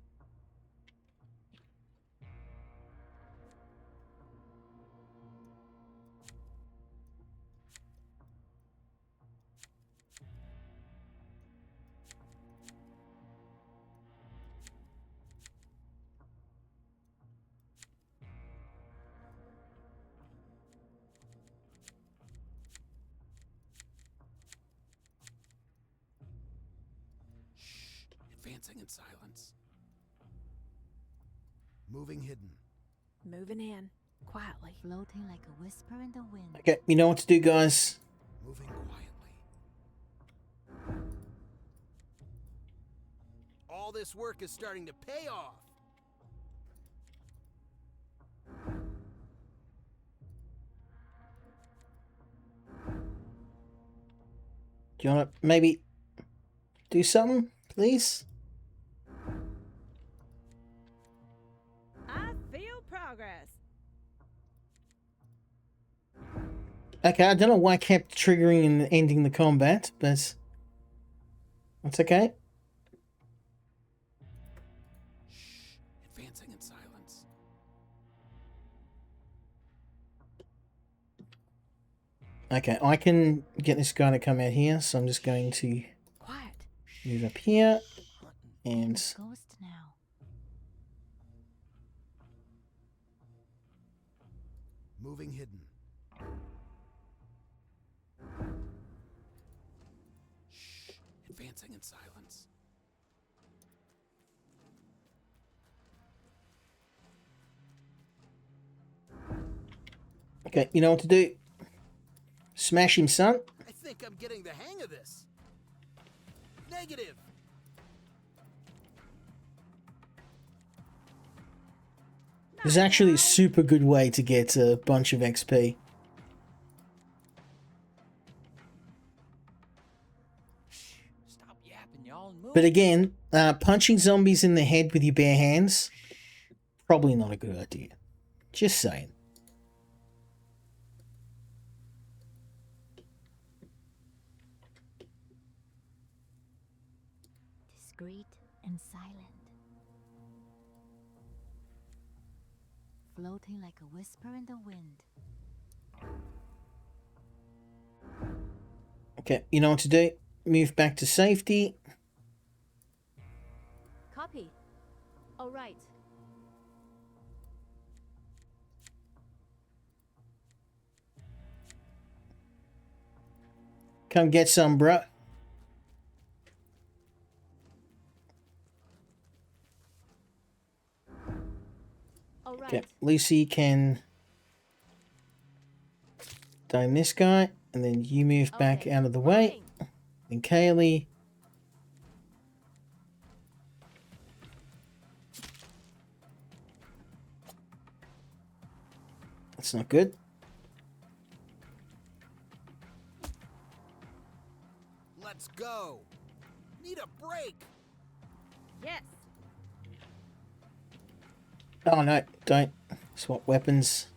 Advancing in silence. Moving hidden. Moving in. Quietly. Floating like a whisper in the wind. Okay, you know what to do, guys. Moving quietly. All this work is starting to pay off. Do you want to maybe do something, please? I feel progress. Okay, I don't know why I kept triggering and ending the combat, but that's okay. Shh. Advancing in silence. Okay, I can get this guy to come out here, so I'm just going to Quiet. move up here Hunting. and Ghost now. Moving hidden. Shh. Advancing in silence. okay, you know what to do. Smash him, son. I think I'm getting the hang of this. Negative. This is actually a super good way to get a bunch of XP. Shh. Stop yapping, y'all, and move. But again, punching zombies in the head with your bare hands, probably not a good idea. Just saying. Discreet and silent. Floating like a whisper in the wind. Okay, you know what to do. Move back to safety. Copy. All right. Come get some, bruh. All right. Okay, Lucy can dome this guy, and then you move back Okay, out of the way. moving. And Kaylee. That's not good. Let's go. Need a break. Yes. Oh no, don't swap weapons.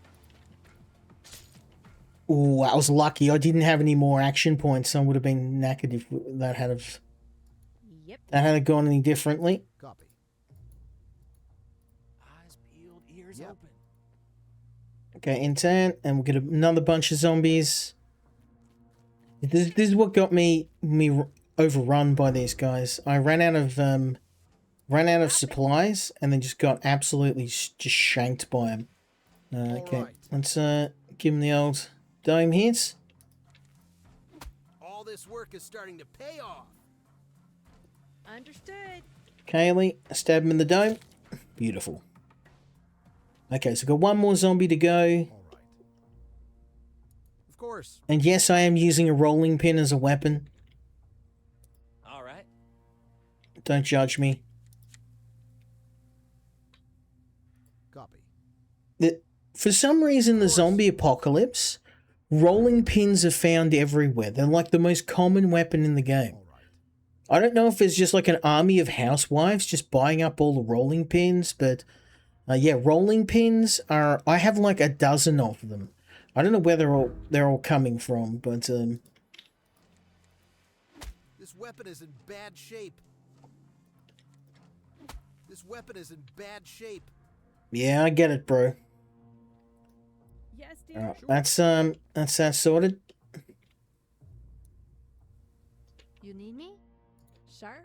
Ooh, I was lucky. I didn't have any more action points. I would have been knackered if Yep. that had gone any differently. Copy. Eyes peeled, ears Yep. open. Okay, in turn, and we'll get another bunch of zombies. This is what got me overrun by these guys. I ran out of supplies, and then just got absolutely just shanked by them. Okay, Alright. let's give him the old dome hits. All this work is starting to pay off. Understood. Kaylee, stab him in the dome. Beautiful. Okay, so got one more zombie to go. All right. Of course. And yes, I am using a rolling pin as a weapon. All right. Don't judge me. Copy. For some reason, the zombie apocalypse, rolling pins are found everywhere. They're like the most common weapon in the game. All right. I don't know if it's just like an army of housewives just buying up all the rolling pins, but yeah, rolling pins are... I have like a dozen of them. I don't know where they're all coming from, but This weapon is in bad shape. This weapon is in bad shape. yeah, I get it, bro. Yes, dear. All right, that's that sorted. You need me? Sure.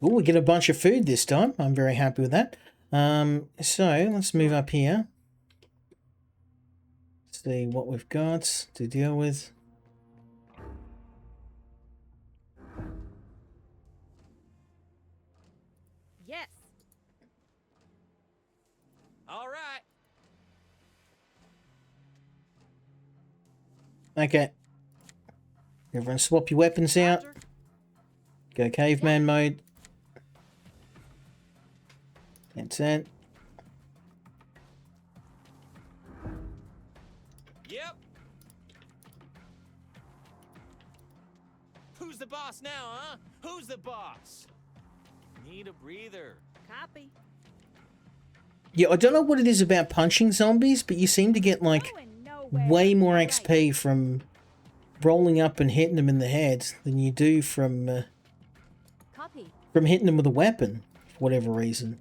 Oh, we get a bunch of food this time. I'm very happy with that. So let's move up here. See what we've got to deal with. Yes. All right. Okay. Everyone swap your weapons out. Roger. Go caveman mode. That's it. Yep. Who's the boss now, huh? Who's the boss? Need a breather. Copy. Yeah, I don't know what it is about punching zombies, but you seem to get, like, Going nowhere. way more Right. XP from rolling up and hitting them in the head than you do from Copy. hitting them with a weapon, for whatever reason.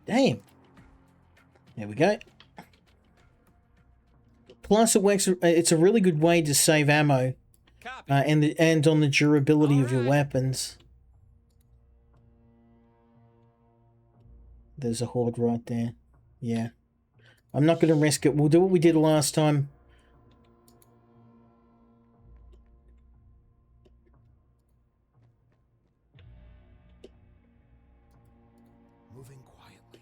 Damn. There we go. Plus, it works. It's a really good way to save ammo, Copy. and on the durability of your Alright. weapons. There's a horde right there. Yeah. I'm not going to risk it. We'll do what we did last time. Moving quietly.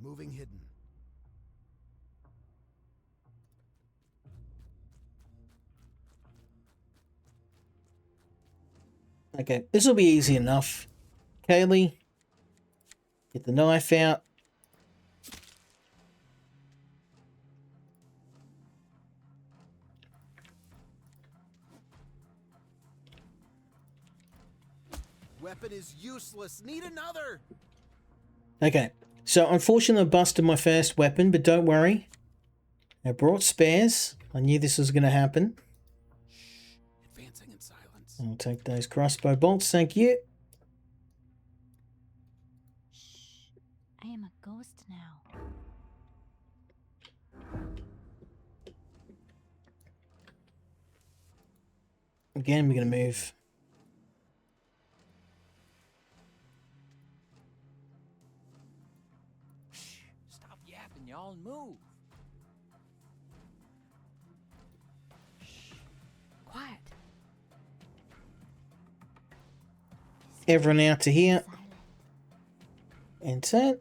Moving hidden. Okay, this will be easy enough. Kaylee, get the knife out. Weapon is useless. Need another. Okay, so unfortunately I busted my first weapon, but don't worry. I brought spares. I knew this was going to happen. Advancing in silence. I'll take those crossbow bolts, thank you. Shh. I am a ghost now. Again, we're going to move. Stop yapping, y'all, and move. Quiet. Everyone out to here. Silent. And set.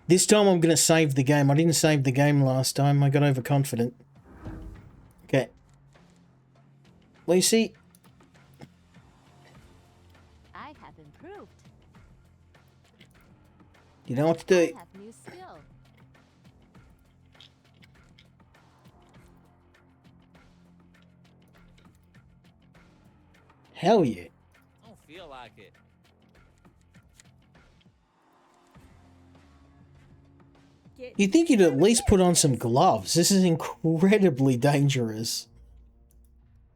This time I'm going to save the game. I didn't save the game last time. I got overconfident. Okay. Lucy. I have improved. You know what to do. I have new skill. Hell yeah. Don't feel like it. Get You'd think you'd at least put on some gloves. This is incredibly dangerous.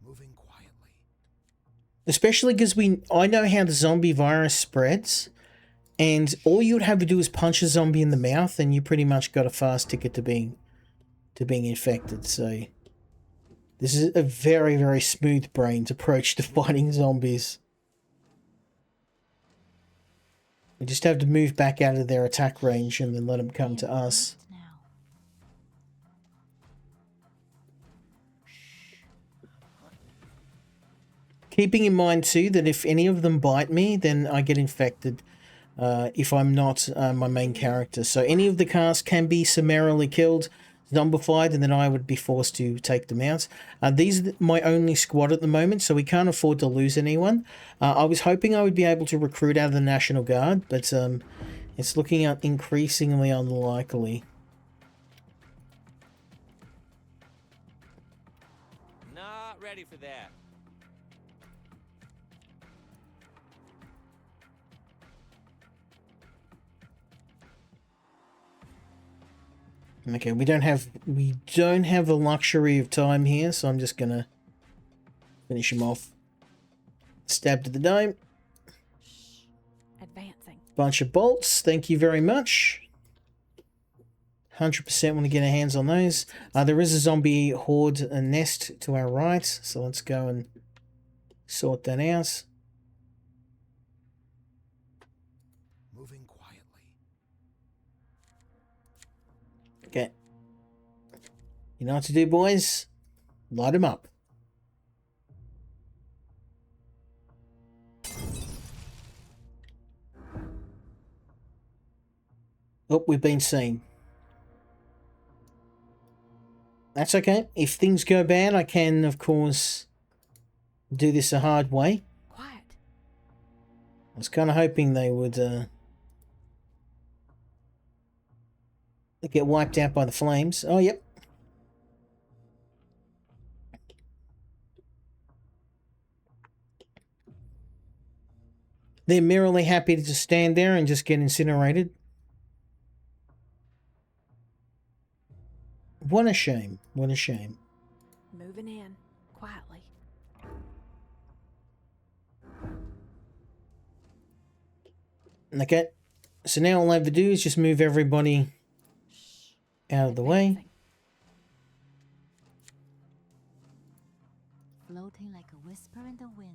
Moving quietly. Especially because I know how the zombie virus spreads. And all you would have to do is punch a zombie in the mouth and you pretty much got a fast ticket to being infected. So this is a very, very smooth-brained approach to fighting zombies. We just have to move back out of their attack range and then let them come to us. Now. Keeping in mind too that if any of them bite me, then I get infected if I'm not my main character. So any of the cast can be summarily killed, zombified, and then I would be forced to take them out. These are my only squad at the moment, so we can't afford to lose anyone. I was hoping I would be able to recruit out of the National Guard, but it's looking increasingly unlikely. Not ready for that. Okay, we don't have the luxury of time here, so I'm just gonna finish him off. Stab to the dome. Shh. Advancing. Bunch of bolts. Thank you very much. 100% want to get our hands on those. There is a zombie horde nest to our right, so let's go and sort that out. Moving quietly. Okay. You know what to do, boys? Light them up. Oh, we've been seen. That's okay. If things go bad, I can, of course, do this a hard way. Quiet. I was kind of hoping they would get wiped out by the flames. Oh, yep. They're merely happy to just stand there and just get incinerated. What a shame. What a shame. Moving in. Quietly. Okay. So now all I have to do is just move everybody out of the way. Advancing. Floating like a whisper in the wind.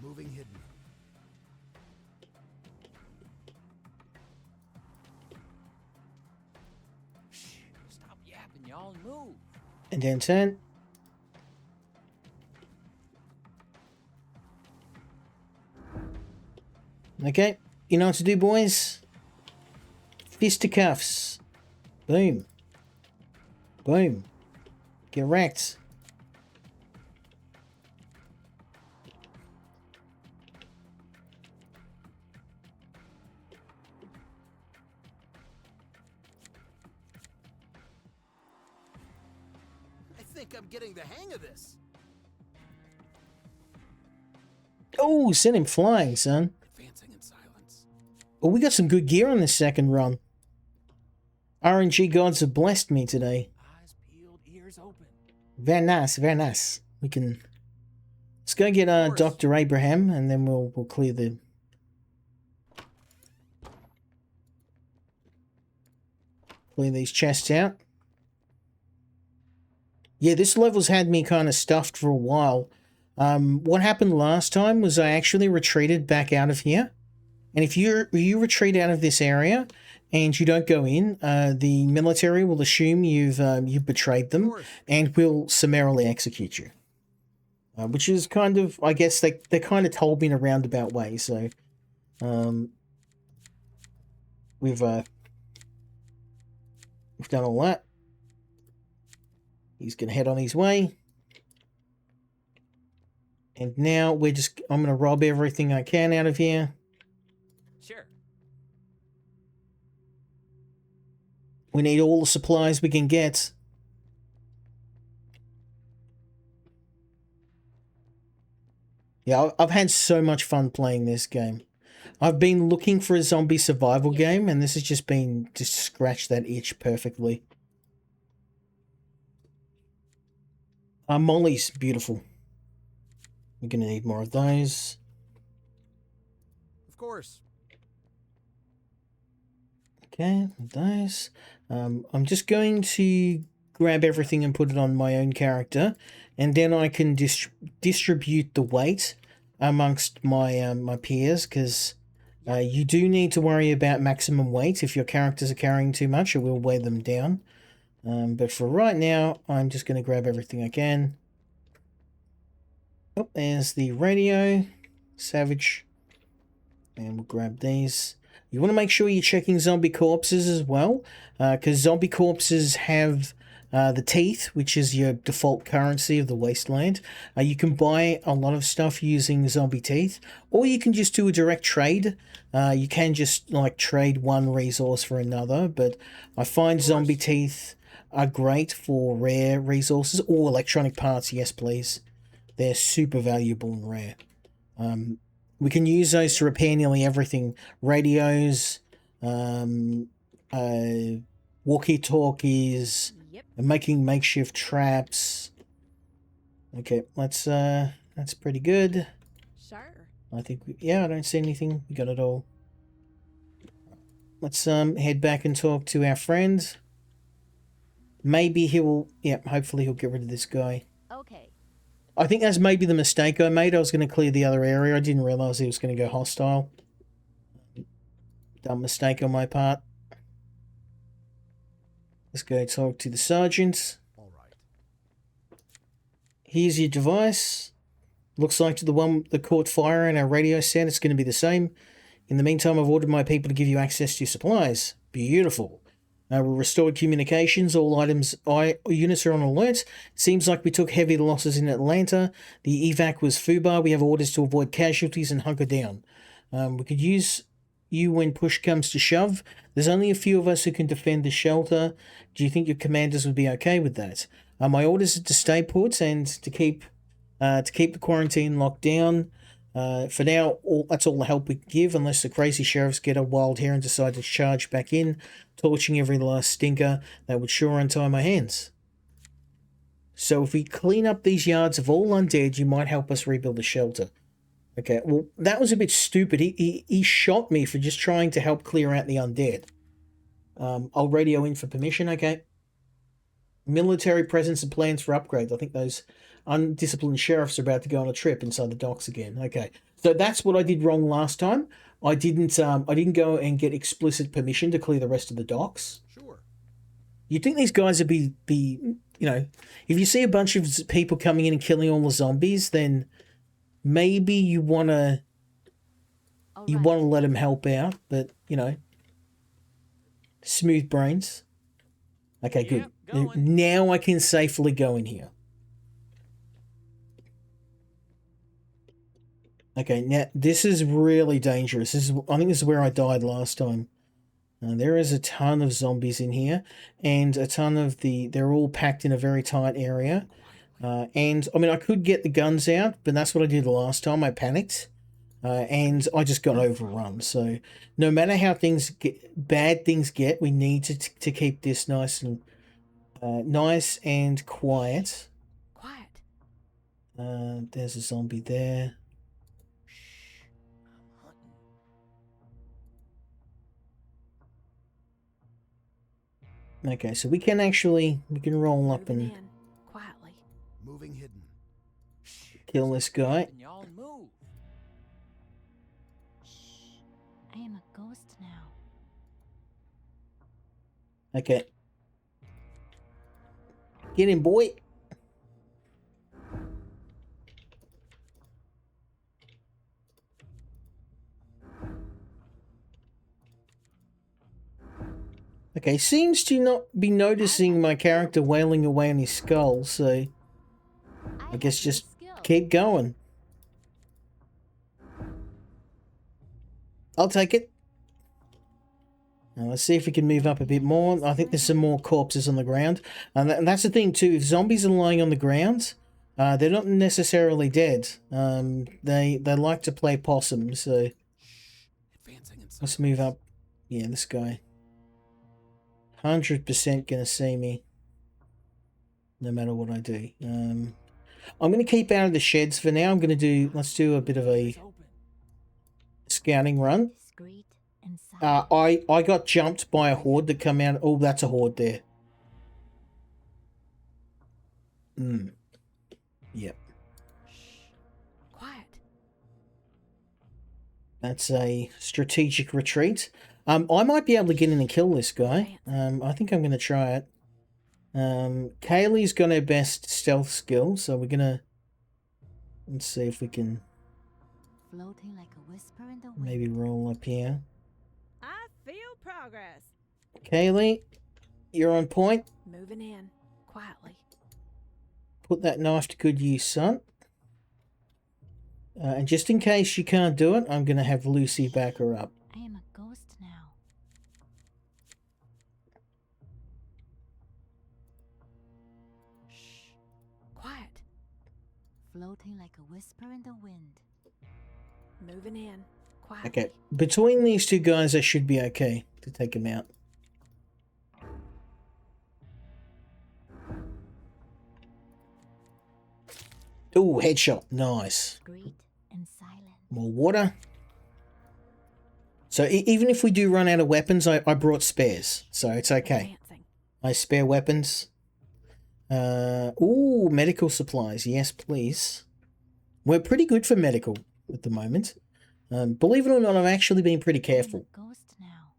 Moving hidden. Shh, stop yapping, y'all, and move. And then turn. Okay. You know what to do, boys? Fisticuffs. Boom. Boom. Get wrecked. I think I'm getting the hang of this. Oh, send him flying, son. Advancing in silence. Oh, we got some good gear on this second run. RNG gods have blessed me today. Eyes peeled, ears open. Very nice, very nice. We can... Let's go get Dr. Abraham, and then we'll clear the... Clear these chests out. Yeah, this level's had me kind of stuffed for a while. What happened last time was I actually retreated back out of here. And if you retreat out of this area and you don't go in, the military will assume you've betrayed them and will summarily execute you. Which is kind of, I guess they kind of told me in a roundabout way. So we've done all that. He's gonna head on his way. And now I'm gonna rob everything I can out of here. Sure. We need all the supplies we can get. Yeah, I've had so much fun playing this game. I've been looking for a zombie survival game, and this has just scratched that itch perfectly. Molly's beautiful. We're gonna need more of those. Of course. Okay, those. I'm just going to grab everything and put it on my own character, and then I can distribute the weight amongst my my peers, because you do need to worry about maximum weight. If your characters are carrying too much, it will weigh them down. But for right now, I'm just going to grab everything I can. Oh, there's the radio. Savage. And we'll grab these. You want to make sure you're checking zombie corpses as well, because zombie corpses have the teeth, which is your default currency of the wasteland. You can buy a lot of stuff using zombie teeth, or you can just do a direct trade. You can just like trade one resource for another, but I find zombie teeth are great for rare resources or electronic parts. Yes, please. They're super valuable and rare. We can use those to repair nearly everything. Radios, walkie-talkies, Yep. and making makeshift traps. Okay, that's pretty good. Sure. I think, I don't see anything. We got it all. Let's head back and talk to our friend. Maybe hopefully he'll get rid of this guy. Okay. I think that's maybe the mistake I made. I was going to clear the other area. I didn't realize he was going to go hostile. Dumb mistake on my part. Let's go talk to the sergeant. All right. Here's your device. Looks like the one that caught fire in our radio set. It's going to be the same. In the meantime, I've ordered my people to give you access to your supplies. Beautiful. We restored communications. All units are on alert. Seems like we took heavy losses in Atlanta. The evac was FUBAR. We have orders to avoid casualties and hunker down. We could use you when push comes to shove. There's only a few of us who can defend the shelter. Do you think your commanders would be okay with that? My orders are to stay put and to keep the quarantine locked down. For now, that's all the help we can give, unless the crazy sheriffs get a wild hair and decide to charge back in, torching every last stinker. That would sure untie my hands. So if we clean up these yards of all undead, you might help us rebuild the shelter. Okay, well, that was a bit stupid. He shot me for just trying to help clear out the undead. I'll radio in for permission, okay. Military presence and plans for upgrades. I think those undisciplined sheriffs are about to go on a trip inside the docks again. Okay, so that's what I did wrong last time. I didn't go and get explicit permission to clear the rest of the docks. Sure. You'd think these guys would be you know, if you see a bunch of people coming in and killing all the zombies, then maybe you wanna let them help out. But you know, smooth brains. Okay, good. Now I can safely go in here. Okay, now this is really dangerous. I think this is where I died last time. There is a ton of zombies in here, and a ton of they're all packed in a very tight area. And I mean, I could get the guns out, but that's what I did last time. I panicked, and I just got overrun. So no matter how bad things get, we need to keep this nice and quiet. There's a zombie there. Okay, so we can roll up and quietly. Moving hidden. kill this guy. Y'all move. I am a ghost now. Okay. Get him, boy. Okay, seems to not be noticing my character wailing away on his skull, so I guess just keep going. I'll take it. Now let's see if we can move up a bit more. I think there's some more corpses on the ground. And that's the thing too, if zombies are lying on the ground, they're not necessarily dead. They like to play possum, so let's move up. Yeah, this guy. 100% gonna see me. No matter what I do. I'm gonna keep out of the sheds for now. Let's do a bit of a scouting run. I got jumped by a horde that come out. Oh, that's a horde there. Yep. Quiet. That's a strategic retreat. I might be able to get in and kill this guy. I think I'm going to try it. Kaylee's got her best stealth skill, so we're going to... Let's see if we can... Floating like a whisper in the wind. Maybe roll up here. I feel progress. Kaylee, you're on point. Moving in quietly. Put that knife to good use, son. And just in case you can't do it, I'm going to have Lucy back her up. I am a ghost now. Quiet. Floating like a whisper in the wind. Moving in quietly. Okay, between these two guys, I should be okay to take them out. Ooh, headshot. Nice. Discreet and silent. More water. So even if we do run out of weapons, I brought spares, so it's okay. Advancing. I spare weapons. Ooh, medical supplies. Yes, please. We're pretty good for medical at the moment. Believe it or not, I've actually been pretty careful. I am a ghost now.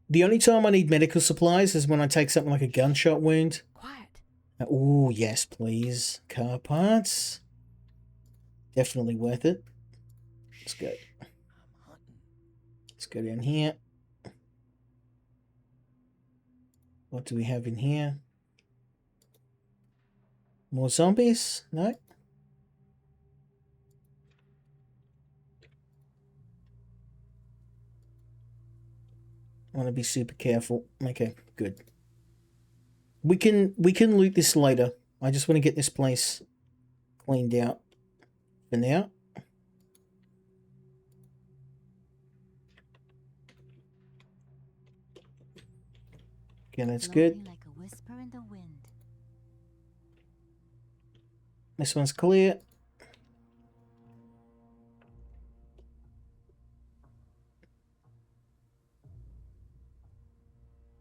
The only time I need medical supplies is when I take something like a gunshot wound. Quiet. Oh, yes, please. Car parts. Definitely worth it. Let's go. I'm hunting. Let's go down here. What do we have in here? More zombies? No? I want to be super careful. Okay, good. We can loot this later. I just want to get this place cleaned out for now. Okay, that's good. Floating like a whisper in the wind. This one's clear.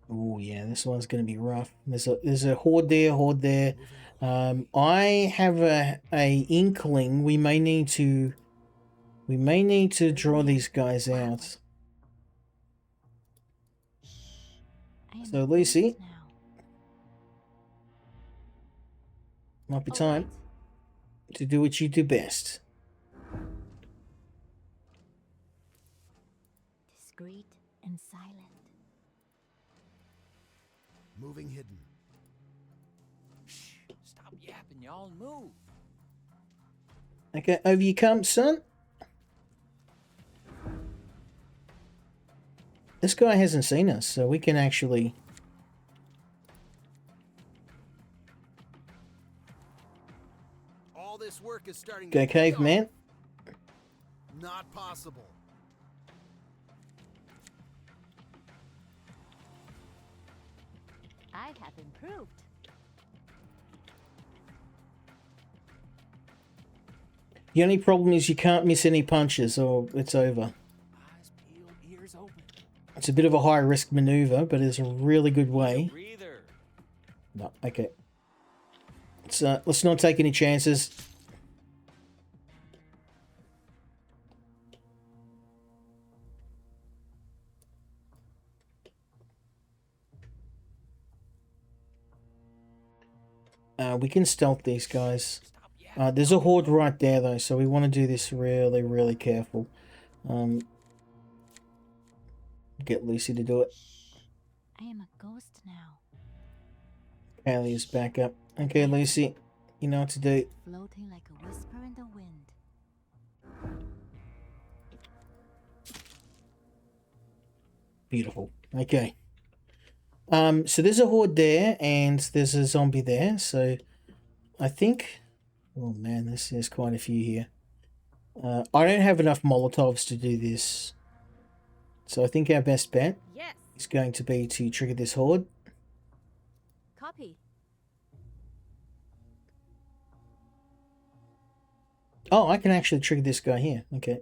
Oh yeah, this one's gonna be rough. There's a horde there. I have a inkling we may need to draw these guys out. I am So, a Lucy? ghost now. Might be All time right. to do what you do best. Discreet and silent. Moving hidden. Shh. Stop yapping, y'all, and move. Okay, over you come, son. This guy hasn't seen us, so we can actually... All this work is starting Go to pay off. caveman. Not possible. I have improved. The only problem is you can't miss any punches or it's over. Eyes peeled, ears open. It's a bit of a high-risk maneuver, but it's a really good way. Breather. No, okay. Let's not take any chances. We can stealth these guys. Stop yapping. There's a horde right there, though, so we want to do this really, really careful. Get Lucy to do it. I am a ghost now. Kaylee's back up. Okay, Lucy, you know what to do. Floating like a whisper in the wind. Beautiful. Okay. So there's a horde there, and there's a zombie there, so I think... Oh man, there's quite a few here. I don't have enough Molotovs to do this. So I think our best bet Yes. is going to be to trigger this horde. Copy. Oh, I can actually trigger this guy here. Okay.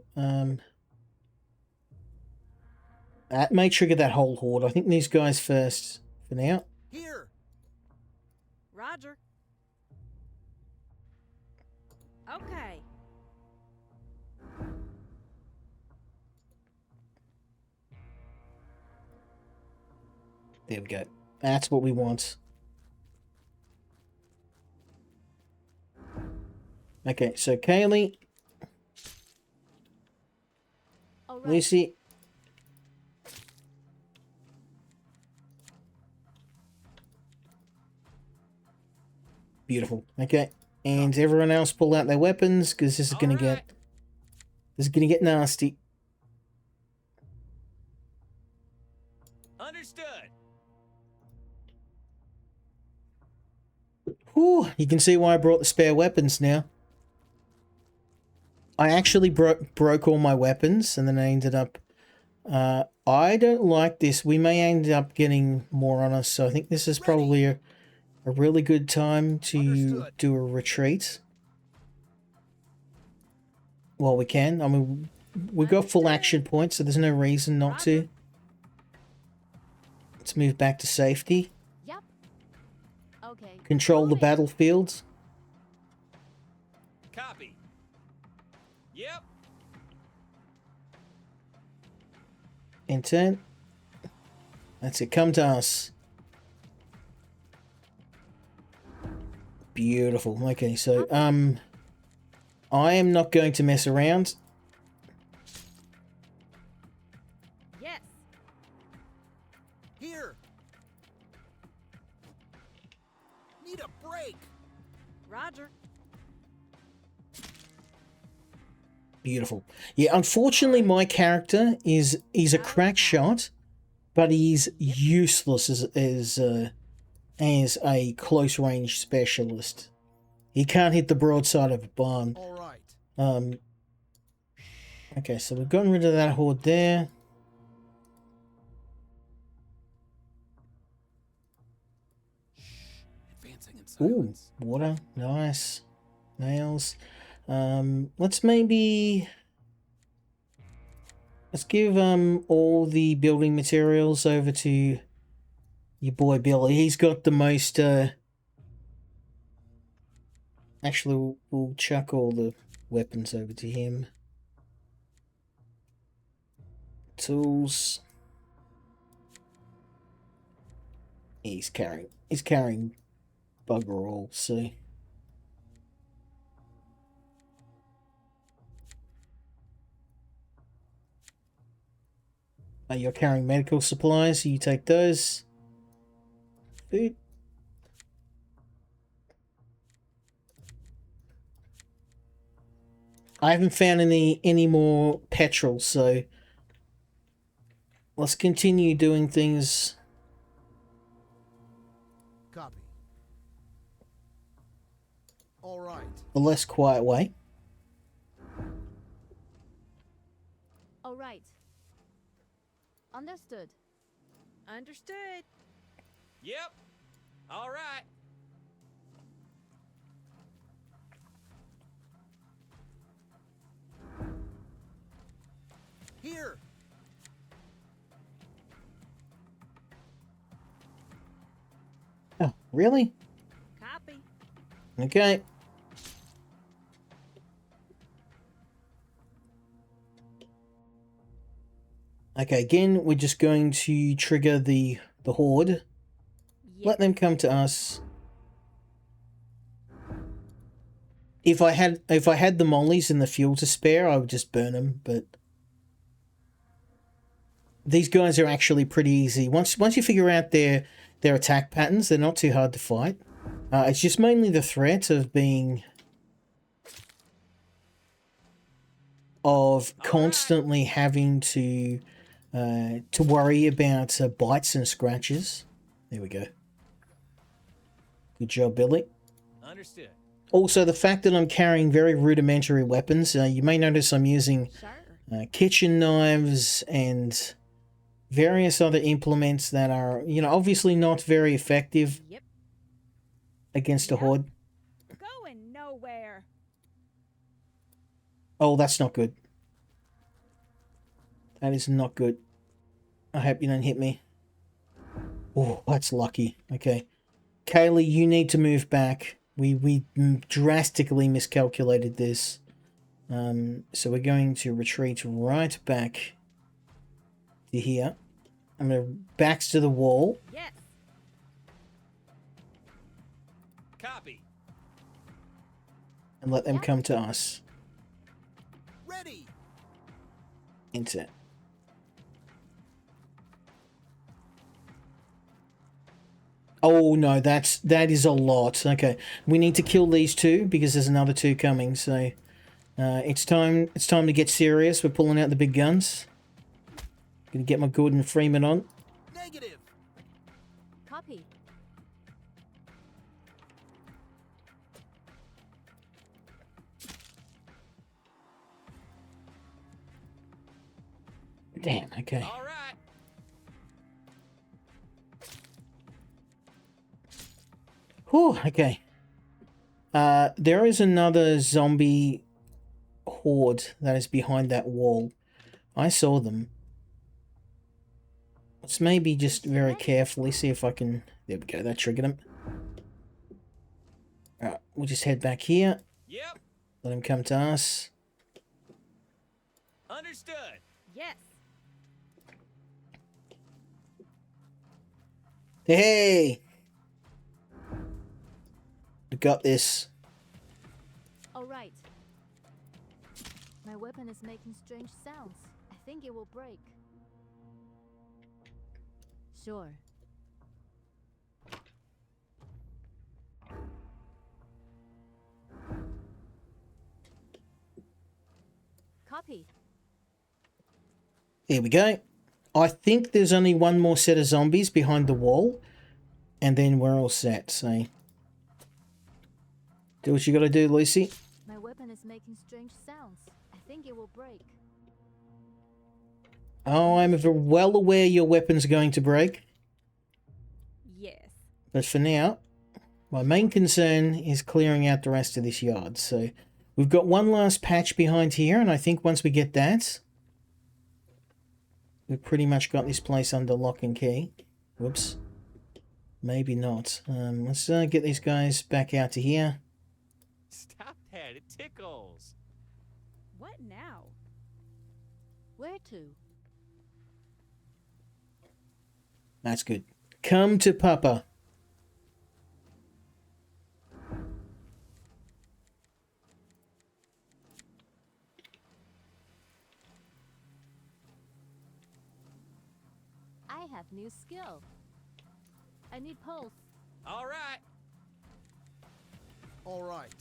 That may trigger that whole horde. I think these guys first for now. Here. Roger. Okay. There we go. That's what we want. Okay, so Kaylee, All right. Lucy. Beautiful. Okay. And everyone else pull out their weapons because this is gonna Alright. get nasty. Understood. Whew, you can see why I brought the spare weapons now. I actually broke all my weapons and then I ended up... I don't like this. We may end up getting more on us, so I think this is probably a really good time to Understood. do a retreat. Well, we can. I mean, we've got full action points, so there's no reason not to. Let's move back to safety. Yep. Okay. Control the Moving. battlefields. Copy. Yep. In turn. That's it. Come to us. Beautiful. Okay, so, I am not going to mess around. Yes. Here. Need a break. Roger. Beautiful. Yeah, unfortunately, my character is a crack shot, but he's useless as a close range specialist. He can't hit the broadside of a barn. All right. Okay, so we've gotten rid of that horde there. Advancing in Ooh, silence. water, nice. Nails. Let's give all the building materials over to your boy Billy. He's got the most actually we'll chuck all the weapons over to him. Tools. He's carrying bugger all, so you're carrying medical supplies, so you take those. Food. I haven't found any more petrol, so let's continue doing things Copy. All right. the less quiet way. All right. Understood. Understood. Yep. All right. Here. Oh, really? Copy. Okay. Okay, again, we're just going to trigger the horde. Yes. Let them come to us. If I had the mollies and the fuel to spare, I would just burn them, but these guys are actually pretty easy. Once you figure out their attack patterns, they're not too hard to fight. It's just mainly the threat of constantly having to worry about bites and scratches. There we go. Good job, Billy. Understood. Also, the fact that I'm carrying very rudimentary weapons, you may notice I'm using Sure. kitchen knives and various other implements that are, obviously not very effective Yep. against a Yep. horde. Going nowhere. Oh, that's not good. That is not good. I hope you don't hit me. Oh, that's lucky. Okay. Kaylee, you need to move back. We drastically miscalculated this. So we're going to retreat right back to here. I'm going to backs to the wall. Yes. Copy. And let them Yeah. come to us. Ready. Into. Oh no, that is a lot. Okay, we need to kill these two because there's another two coming. So it's time to get serious. We're pulling out the big guns. Gonna get my Gordon Freeman on. Negative. Copy. Damn. Okay. All right. Whew, okay. There is another zombie horde that is behind that wall. I saw them. Let's maybe just very carefully see if I can... There we go, that triggered him. Alright, we'll just head back here. Yep. Let him come to us. Understood. Yes. Hey! We got this. All right. My weapon is making strange sounds. I think it will break. Sure. Copy. Here we go. I think there's only one more set of zombies behind the wall, and then we're all set, so... Do what you gotta do, Lucy. My weapon is making strange sounds. I think it will break. Oh, I'm well aware your weapon's going to break, Yes. but for now, my main concern is clearing out the rest of this yard, so... We've got one last patch behind here, and I think once we get that, we've pretty much got this place under lock and key. Whoops. Maybe not. Let's get these guys back out to here. Stop that, it tickles. What now? Where to? That's good. Come to Papa. I have new skill. I need pulse. All right. All right.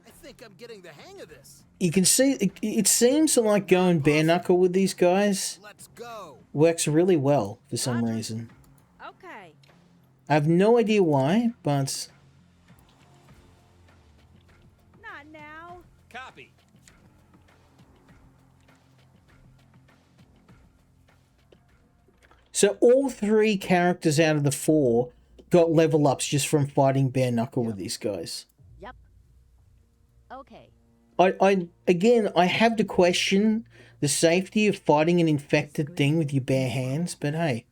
I think I'm getting the hang of this. You can see, it seems to like going bare knuckle with these guys Let's go. works really well for some Roger. reason. Okay. I have no idea why, but... Not now. Copy. So all three characters out of the 4 got level ups just from fighting bare knuckle with these guys. Yep. Okay. I have to question the safety of fighting an infected thing with your bare hands, but hey.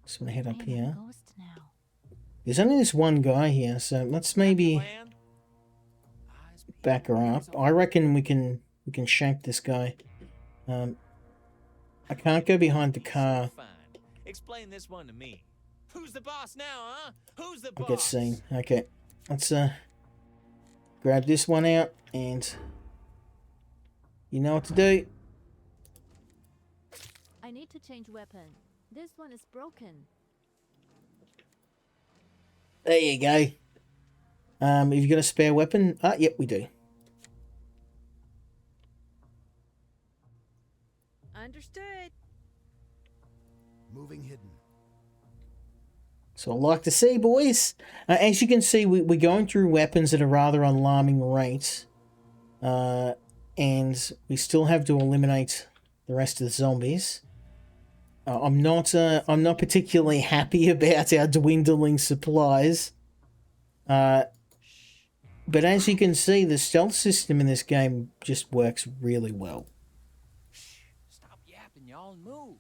Just want to head I up am here. a ghost now. There's only this one guy here, so let's maybe Plan? Eyes back her up. I reckon we can shank this guy. I can't go behind the car. Fine. Explain this one to me. Who's the boss now, huh? Who's the I boss? get seen. Okay, let's grab this one out, and you know what to do. I need to change weapon. This one is broken. There you go. Have you got a spare weapon? Ah, yep, we do. Understood. Moving hidden. So I like to see, boys. As you can see, we're going through weapons at a rather alarming rate. And we still have to eliminate the rest of the zombies. I'm not particularly happy about our dwindling supplies. But as you can see, the stealth system in this game just works really well. Stop yapping, y'all, and move.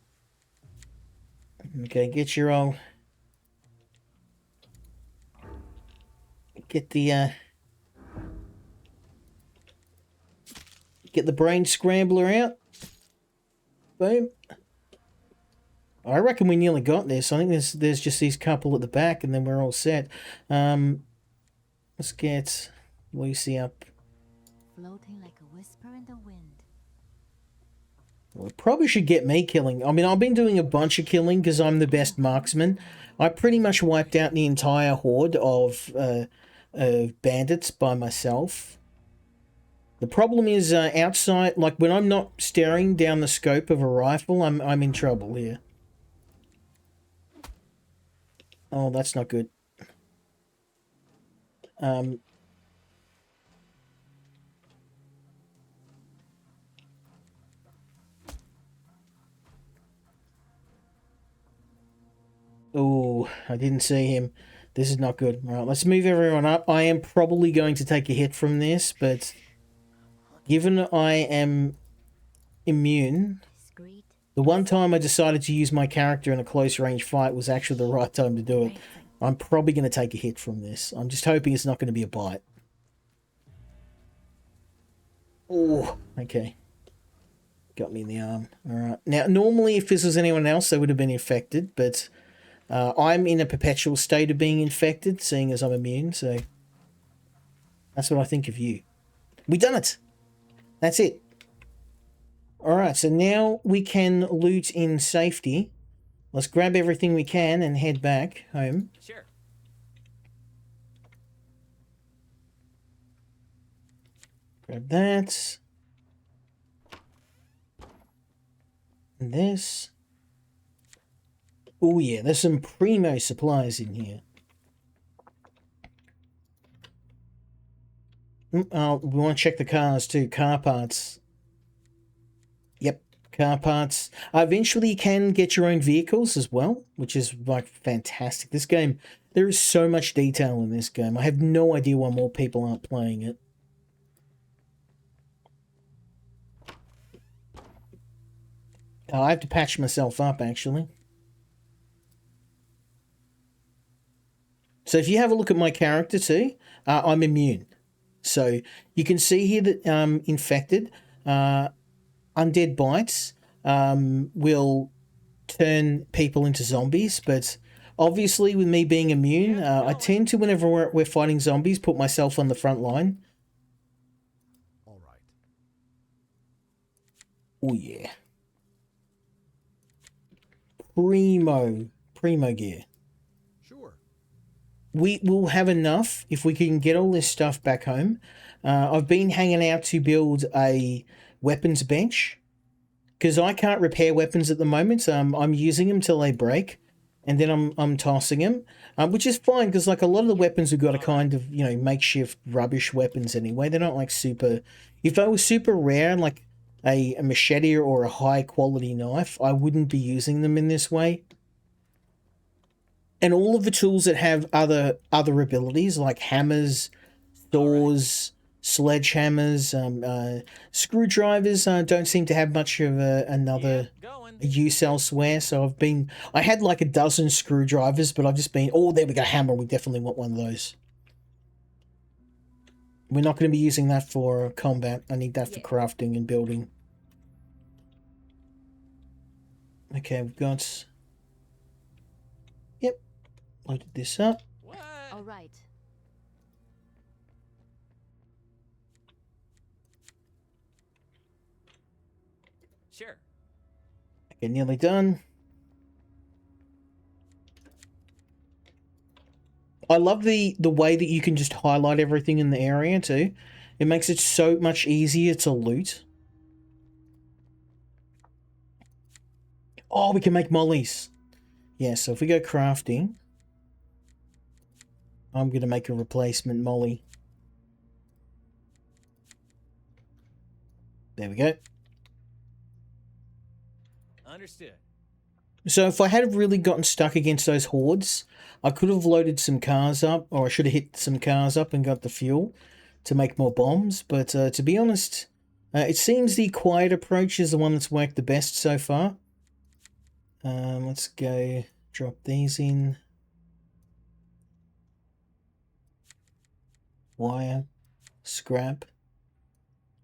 Okay, get your old... Get the, get the brain scrambler out. Boom. I reckon we nearly got this. I think there's just these couple at the back, and then we're all set. Let's get Lucy up. Floating like a whisper in the wind. We probably should get me killing. I mean, I've been doing a bunch of killing because I'm the best marksman. I pretty much wiped out the entire horde of bandits by myself. The problem is outside, like when I'm not staring down the scope of a rifle, I'm in trouble here. Oh, that's not good. Oh, I didn't see him. This is not good. All right, let's move everyone up. I am probably going to take a hit from this, but given I am immune, Discreet. the one time I decided to use my character in a close range fight was actually the right time to do it. I'm probably going to take a hit from this. I'm just hoping it's not going to be a bite. Oh, okay. Got me in the arm. All right. Now, normally, if this was anyone else, they would have been infected, but I'm in a perpetual state of being infected, seeing as I'm immune, so that's what I think of you. We done it. That's it. All right, so now we can loot in safety. Let's grab everything we can and head back home. Sure. Grab that. And this. Oh yeah, there's some primo supplies in here. Oh, we want to check the cars too. Car parts. Yep, car parts. Eventually you can get your own vehicles as well, which is like fantastic. This game, there is so much detail in this game. I have no idea why more people aren't playing it. Oh, I have to patch myself up, actually. So if you have a look at my character too, I'm immune. So you can see here that infected, undead bites will turn people into zombies, but obviously with me being immune, I tend to, whenever we're fighting zombies, put myself on the front line. All right. Oh yeah. Primo gear. Sure. We will have enough if we can get all this stuff back home. I've been hanging out to build a weapons bench because I can't repair weapons at the moment. I'm using them till they break, and then I'm tossing them, which is fine because like a lot of the weapons we've got are kind of makeshift rubbish weapons anyway. They're not like super. If they were super rare, like a machete or a high quality knife, I wouldn't be using them in this way. And all of the tools that have other abilities like hammers, saws, sledgehammers, screwdrivers don't seem to have much of another use elsewhere. So I had like a dozen screwdrivers, but I've just been, oh, there we go, hammer. We definitely want one of those. We're not going to be using that for combat. I need that for crafting and building. Okay, we've got... Yep. Loaded this up. What? All right. Sure. Okay, nearly done. I love the way that you can just highlight everything in the area too. It makes it so much easier to loot. Oh, we can make mollies. Yeah, so if we go crafting, I'm going to make a replacement molly. There we go. Understood. So if I had really gotten stuck against those hordes, I could have loaded some cars up, or I should have hit some cars up and got the fuel to make more bombs. But to be honest, it seems the quiet approach is the one that's worked the best so far. Let's go drop these in. Wire, scrap,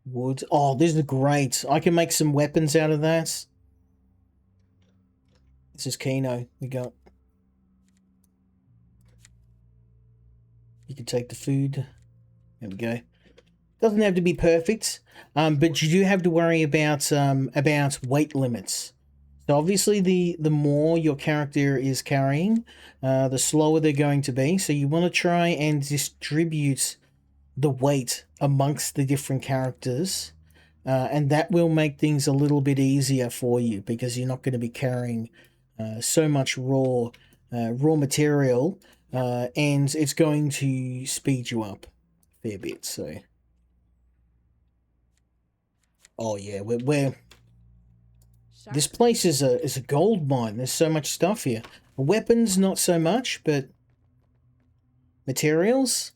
wood. Oh, these are great. I can make some weapons out of that. This is Kino. We got... You can take the food. There we go. Doesn't have to be perfect, but you do have to worry about weight limits. So obviously the more your character is carrying, the slower they're going to be. So you want to try and distribute the weight amongst the different characters, and that will make things a little bit easier for you because you're not going to be carrying so much raw material, and it's going to speed you up a fair bit. So, oh yeah, we're this place is a gold mine. There's so much stuff here. Weapons, not so much, but materials.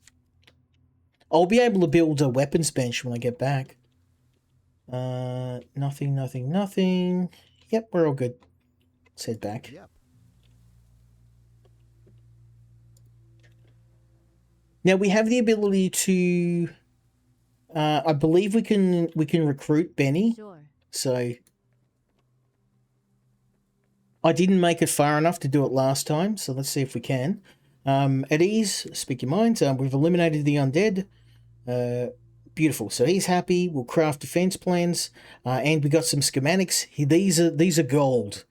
I'll be able to build a weapons bench when I get back. Nothing. Yep, we're all good. Let's head back. Yep. Now we have the ability to I believe we can recruit Benny. Sure. So I didn't make it far enough to do it last time, so let's see if we can. At ease, speak your mind. We've eliminated the undead. Beautiful. So he's happy. We'll craft defense plans, and we got some schematics. These are gold.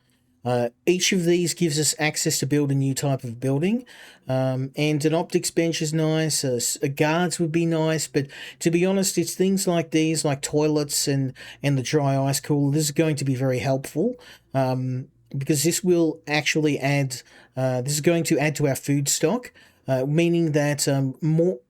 Each of these gives us access to build a new type of building, and an optics bench is nice. Guards would be nice, but to be honest, it's things like these, like toilets and the dry ice cooler. This is going to be very helpful, because this will actually add. This is going to add to our food stock, meaning that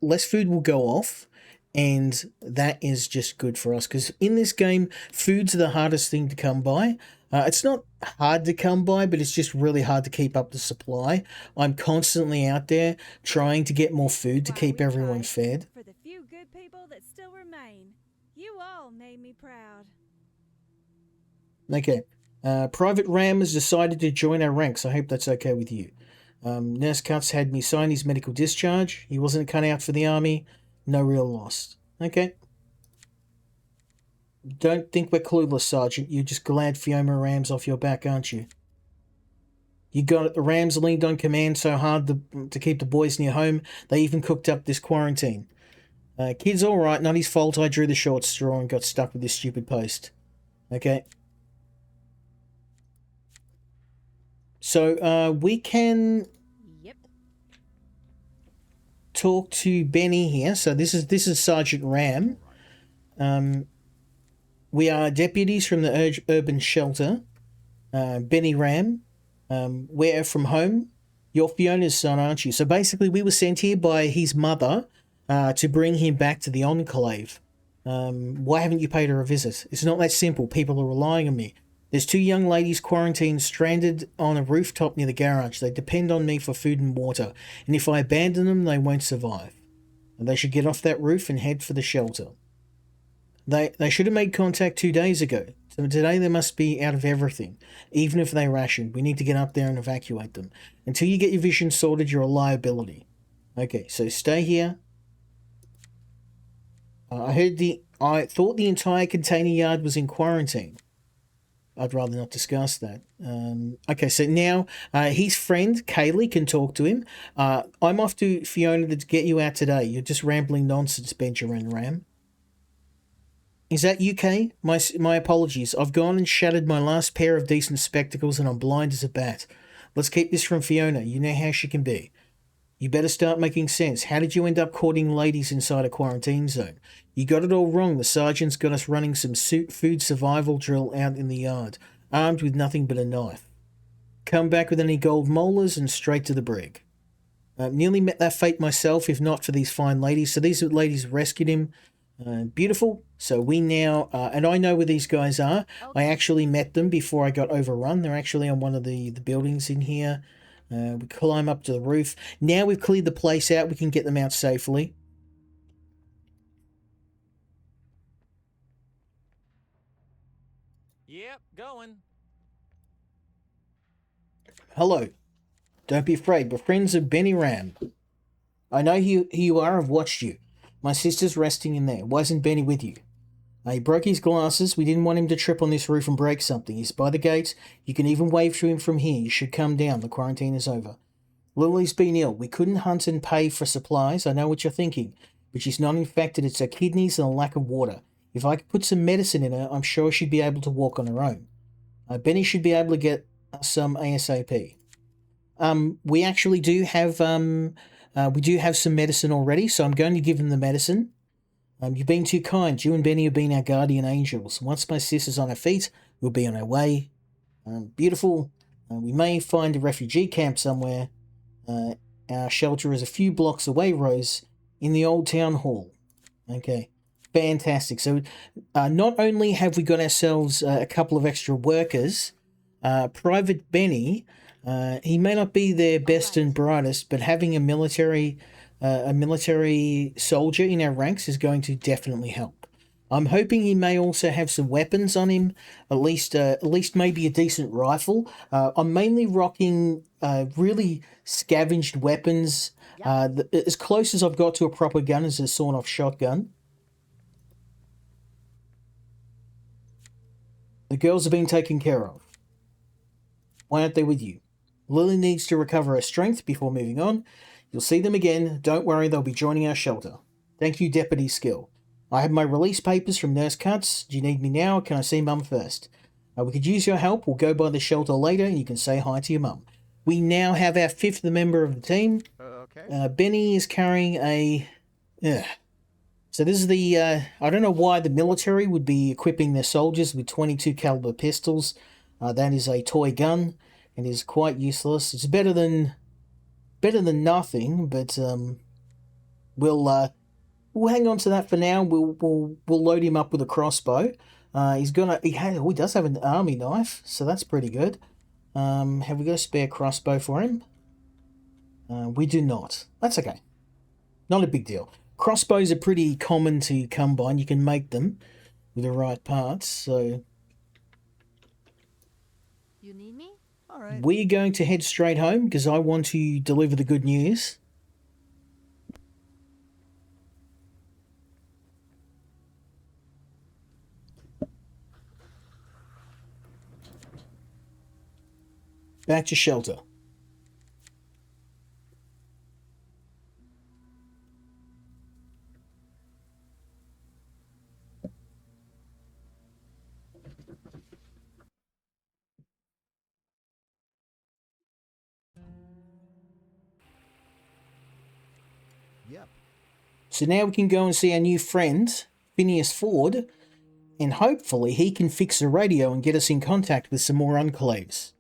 less food will go off. And that is just good for us, because in this game, food's the hardest thing to come by. It's not hard to come by, but it's just really hard to keep up the supply. I'm constantly out there trying to get more food to While keep we everyone try, fed. For the few good people that still remain. You all made me proud. Okay. Private Ram has decided to join our ranks. I hope that's okay with you. Nurse Cuts had me sign his medical discharge. He wasn't cut out for the army. No real loss. Okay. Don't think we're clueless, Sergeant. You're just glad Fiona Ram's off your back, aren't you? You got it. The Rams leaned on command so hard to keep the boys near home, they even cooked up this quarantine. Kid's alright, not his fault I drew the short straw and got stuck with this stupid post. Okay. So, we can Yep. talk to Benny here. So this is Sergeant Ram. We are deputies from the urban shelter. Benny Ram. We're from home. You're Fiona's son, aren't you? So basically, we were sent here by his mother to bring him back to the Enclave. Why haven't you paid her a visit? It's not that simple. People are relying on me. There's 2 young ladies quarantined, stranded on a rooftop near the garage. They depend on me for food and water, and if I abandon them, they won't survive. And they should get off that roof and head for the shelter. They should have made contact 2 days ago. So today they must be out of everything. Even if they ration, we need to get up there and evacuate them. Until you get your vision sorted, you're a liability. Okay, so stay here. I thought the entire container yard was in quarantine. I'd rather not discuss that. Okay, so now his friend, Kaylee, can talk to him. I'm off to Fiona to get you out today. You're just rambling nonsense, Benjamin Ram. Is that you, Kay? My apologies. I've gone and shattered my last pair of decent spectacles and I'm blind as a bat. Let's keep this from Fiona. You know how she can be. You better start making sense. How did you end up courting ladies inside a quarantine zone? You got it all wrong. The sergeant's got us running some food survival drill out in the yard, armed with nothing but a knife. Come back with any gold molars and straight to the brig. Nearly met that fate myself, if not for these fine ladies. So these ladies rescued him. Beautiful. So we now, and I know where these guys are. I actually met them before I got overrun. They're actually on one of the buildings in here. We climb up to the roof. Now we've cleared the place out, we can get them out safely. Yep, going. Hello. Don't be afraid. We're friends of Benny Ram. I know who you are. I've watched you. My sister's resting in there. Why isn't Benny with you? He broke his glasses. We didn't want him to trip on this roof and break something. He's by the gates. You can even wave to him from here. You should come down. The quarantine is over. Lily's been ill. We couldn't hunt and pay for supplies. I know what you're thinking. But she's not infected. It's her kidneys and a lack of water. If I could put some medicine in her, I'm sure she'd be able to walk on her own. Benny should be able to get some ASAP. We actually do have some medicine already, so I'm going to give him the medicine. You've been too kind. You and Benny have been our guardian angels. Once my sister's on her feet, we'll be on our way. Beautiful. We may find a refugee camp somewhere. Our shelter is a few blocks away, Rose, in the old town hall. Okay, fantastic. So not only have we got ourselves a couple of extra workers, Private Benny, he may not be their best and brightest, but having a military soldier in our ranks is going to definitely help. I'm hoping he may also have some weapons on him, at least maybe a decent rifle. I'm mainly rocking really scavenged weapons. As close as I've got to a proper gun is a sawn-off shotgun. The girls are being taken care of. Why aren't they with you? Lily needs to recover her strength before moving on. You'll see them again. Don't worry, they'll be joining our shelter. Thank you, Deputy Skill. I have my release papers from Nurse Cuts. Do you need me now, or can I see Mum first? We could use your help. We'll go by the shelter later, and you can say hi to your mum. We now have our 5th member of the team. Okay. Benny is carrying a... So this is the... I don't know why the military would be equipping their soldiers with 22 caliber pistols. That is a toy gun and is quite useless. It's better than nothing, but we'll hang on to that for now. We'll load him up with a crossbow. He does have an army knife, so that's pretty good. Have we got a spare crossbow for him? We do not. That's okay. Not a big deal. Crossbows are pretty common to come by, and you can make them with the right parts, so... You need me? All right. We're going to head straight home, because I want to deliver the good news. Back to shelter. Yep. So now we can go and see our new friend, Phineas Ford, and hopefully he can fix the radio and get us in contact with some more enclaves.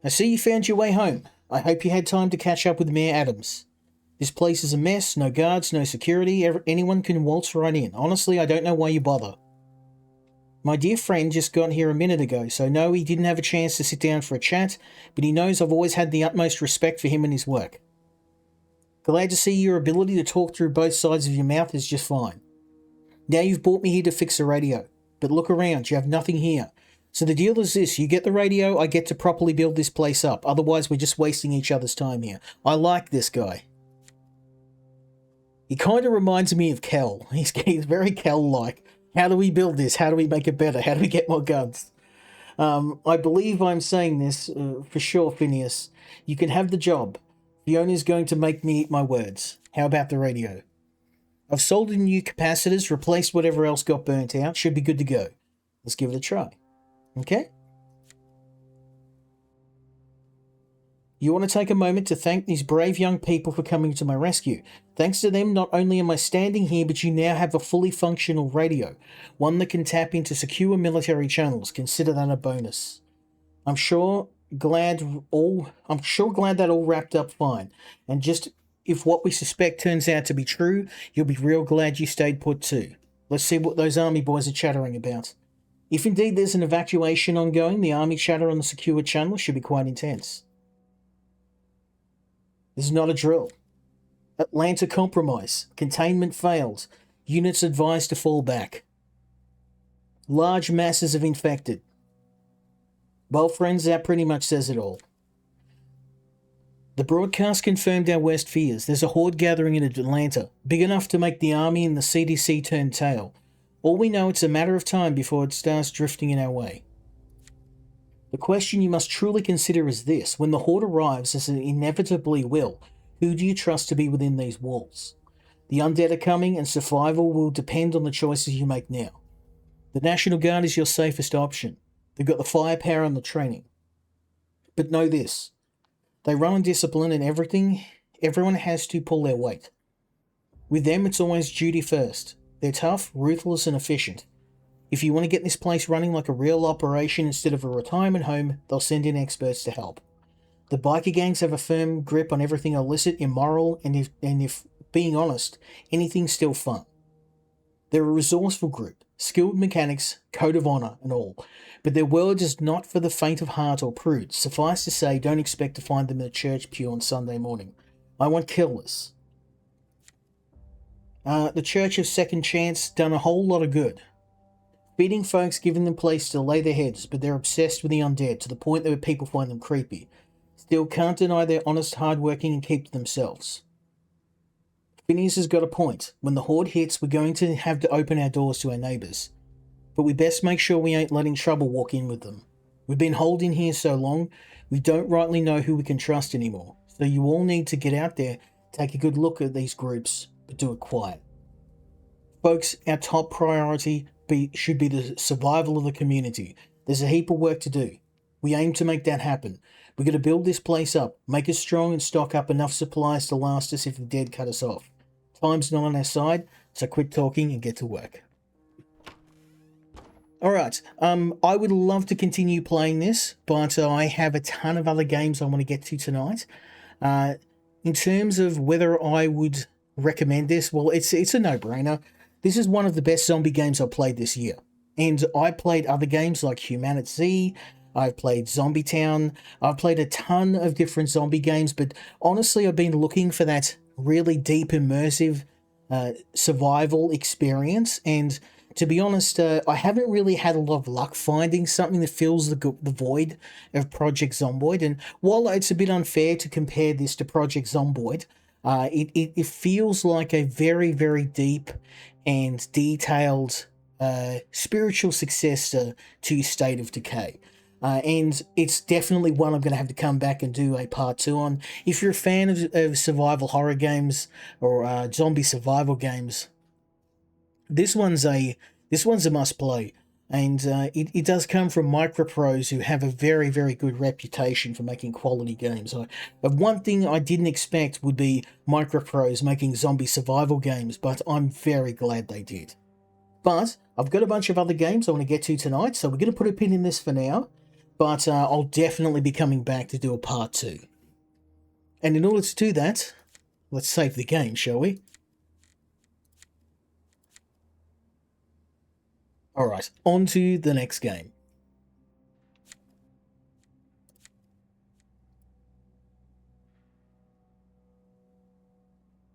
I see you found your way home. I hope you had time to catch up with Mayor Adams. This place is a mess, no guards, no security, anyone can waltz right in. Honestly, I don't know why you bother. My dear friend just got here a minute ago, so no, he didn't have a chance to sit down for a chat, but he knows I've always had the utmost respect for him and his work. Glad to see your ability to talk through both sides of your mouth is just fine. Now you've brought me here to fix the radio, but look around, you have nothing here. So the deal is this, you get the radio, I get to properly build this place up, otherwise we're just wasting each other's time here. I like this guy. He kind of reminds me of Kel. He's very Kel-like. How do we build this? How do we make it better? How do we get more guns? I believe I'm saying this for sure, Phineas. You can have the job. Fiona's going to make me eat my words. How about the radio? I've sold in new capacitors, replaced whatever else got burnt out. Should be good to go. Let's give it a try. Okay? You want to take a moment to thank these brave young people for coming to my rescue. Thanks to them, not only am I standing here, but you now have a fully functional radio, one that can tap into secure military channels. Consider that a bonus. I'm sure glad that all wrapped up fine. And just if what we suspect turns out to be true, you'll be real glad you stayed put too. Let's see what those army boys are chattering about. If indeed there's an evacuation ongoing, the army chatter on the secure channel should be quite intense. This is not a drill. Atlanta compromise. Containment failed. Units advised to fall back. Large masses of infected. Well, friends, that pretty much says it all. The broadcast confirmed our worst fears. There's a horde gathering in Atlanta, big enough to make the army and the CDC turn tail. All we know, it's a matter of time before it starts drifting in our way. The question you must truly consider is this. When the horde arrives, as it inevitably will, who do you trust to be within these walls? The undead are coming, and survival will depend on the choices you make now. The National Guard is your safest option. They've got the firepower and the training. But know this. They run on discipline and everyone has to pull their weight. With them, it's always duty first. They're tough, ruthless, and efficient. If you want to get this place running like a real operation instead of a retirement home, they'll send in experts to help. The biker gangs have a firm grip on everything illicit, immoral, and if being honest, anything still fun. They're a resourceful group, skilled mechanics, code of honor, and all. But their world is not for the faint of heart or prudes. Suffice to say, don't expect to find them in a church pew on Sunday morning. I want killers. The Church of Second Chance done a whole lot of good. Feeding folks, giving them place to lay their heads, but they're obsessed with the undead to the point that people find them creepy. Still can't deny they're honest, hardworking, and keep to themselves. Phineas has got a point. When the horde hits, we're going to have to open our doors to our neighbours. But we best make sure we ain't letting trouble walk in with them. We've been holding here so long, we don't rightly know who we can trust anymore. So you all need to get out there, take a good look at these groups, but do it quiet. Folks, our top priority should be the survival of the community. There's a heap of work to do. We aim to make that happen. We're going to build this place up, make it strong and stock up enough supplies to last us if the dead cut us off. Time's not on our side, so quit talking and get to work. Alright, I would love to continue playing this, but I have a ton of other games I want to get to tonight. In terms of whether I would recommend this, well, it's a no-brainer. This is one of the best zombie games I've played this year. And I played other games like Incarnate, I've played Zombie Town, I've played a ton of different zombie games, but honestly I've been looking for that really deep, immersive survival experience, and to be honest, I haven't really had a lot of luck finding something that fills the void of Project Zomboid. And while it's a bit unfair to compare this to Project Zomboid, it feels like a very, very deep and detailed spiritual successor to State of Decay. And it's definitely one I'm going to have to come back and do a part 2 on. If you're a fan of survival horror games or zombie survival games, this one's a must play, and it does come from micropros who have a very, very good reputation for making quality games. But one thing I didn't expect would be micropros making zombie survival games, but I'm very glad they did. But I've got a bunch of other games I want to get to tonight, so we're going to put a pin in this for now, but I'll definitely be coming back to do a part 2. And in order to do that, let's save the game, shall we? Alright, on to the next game.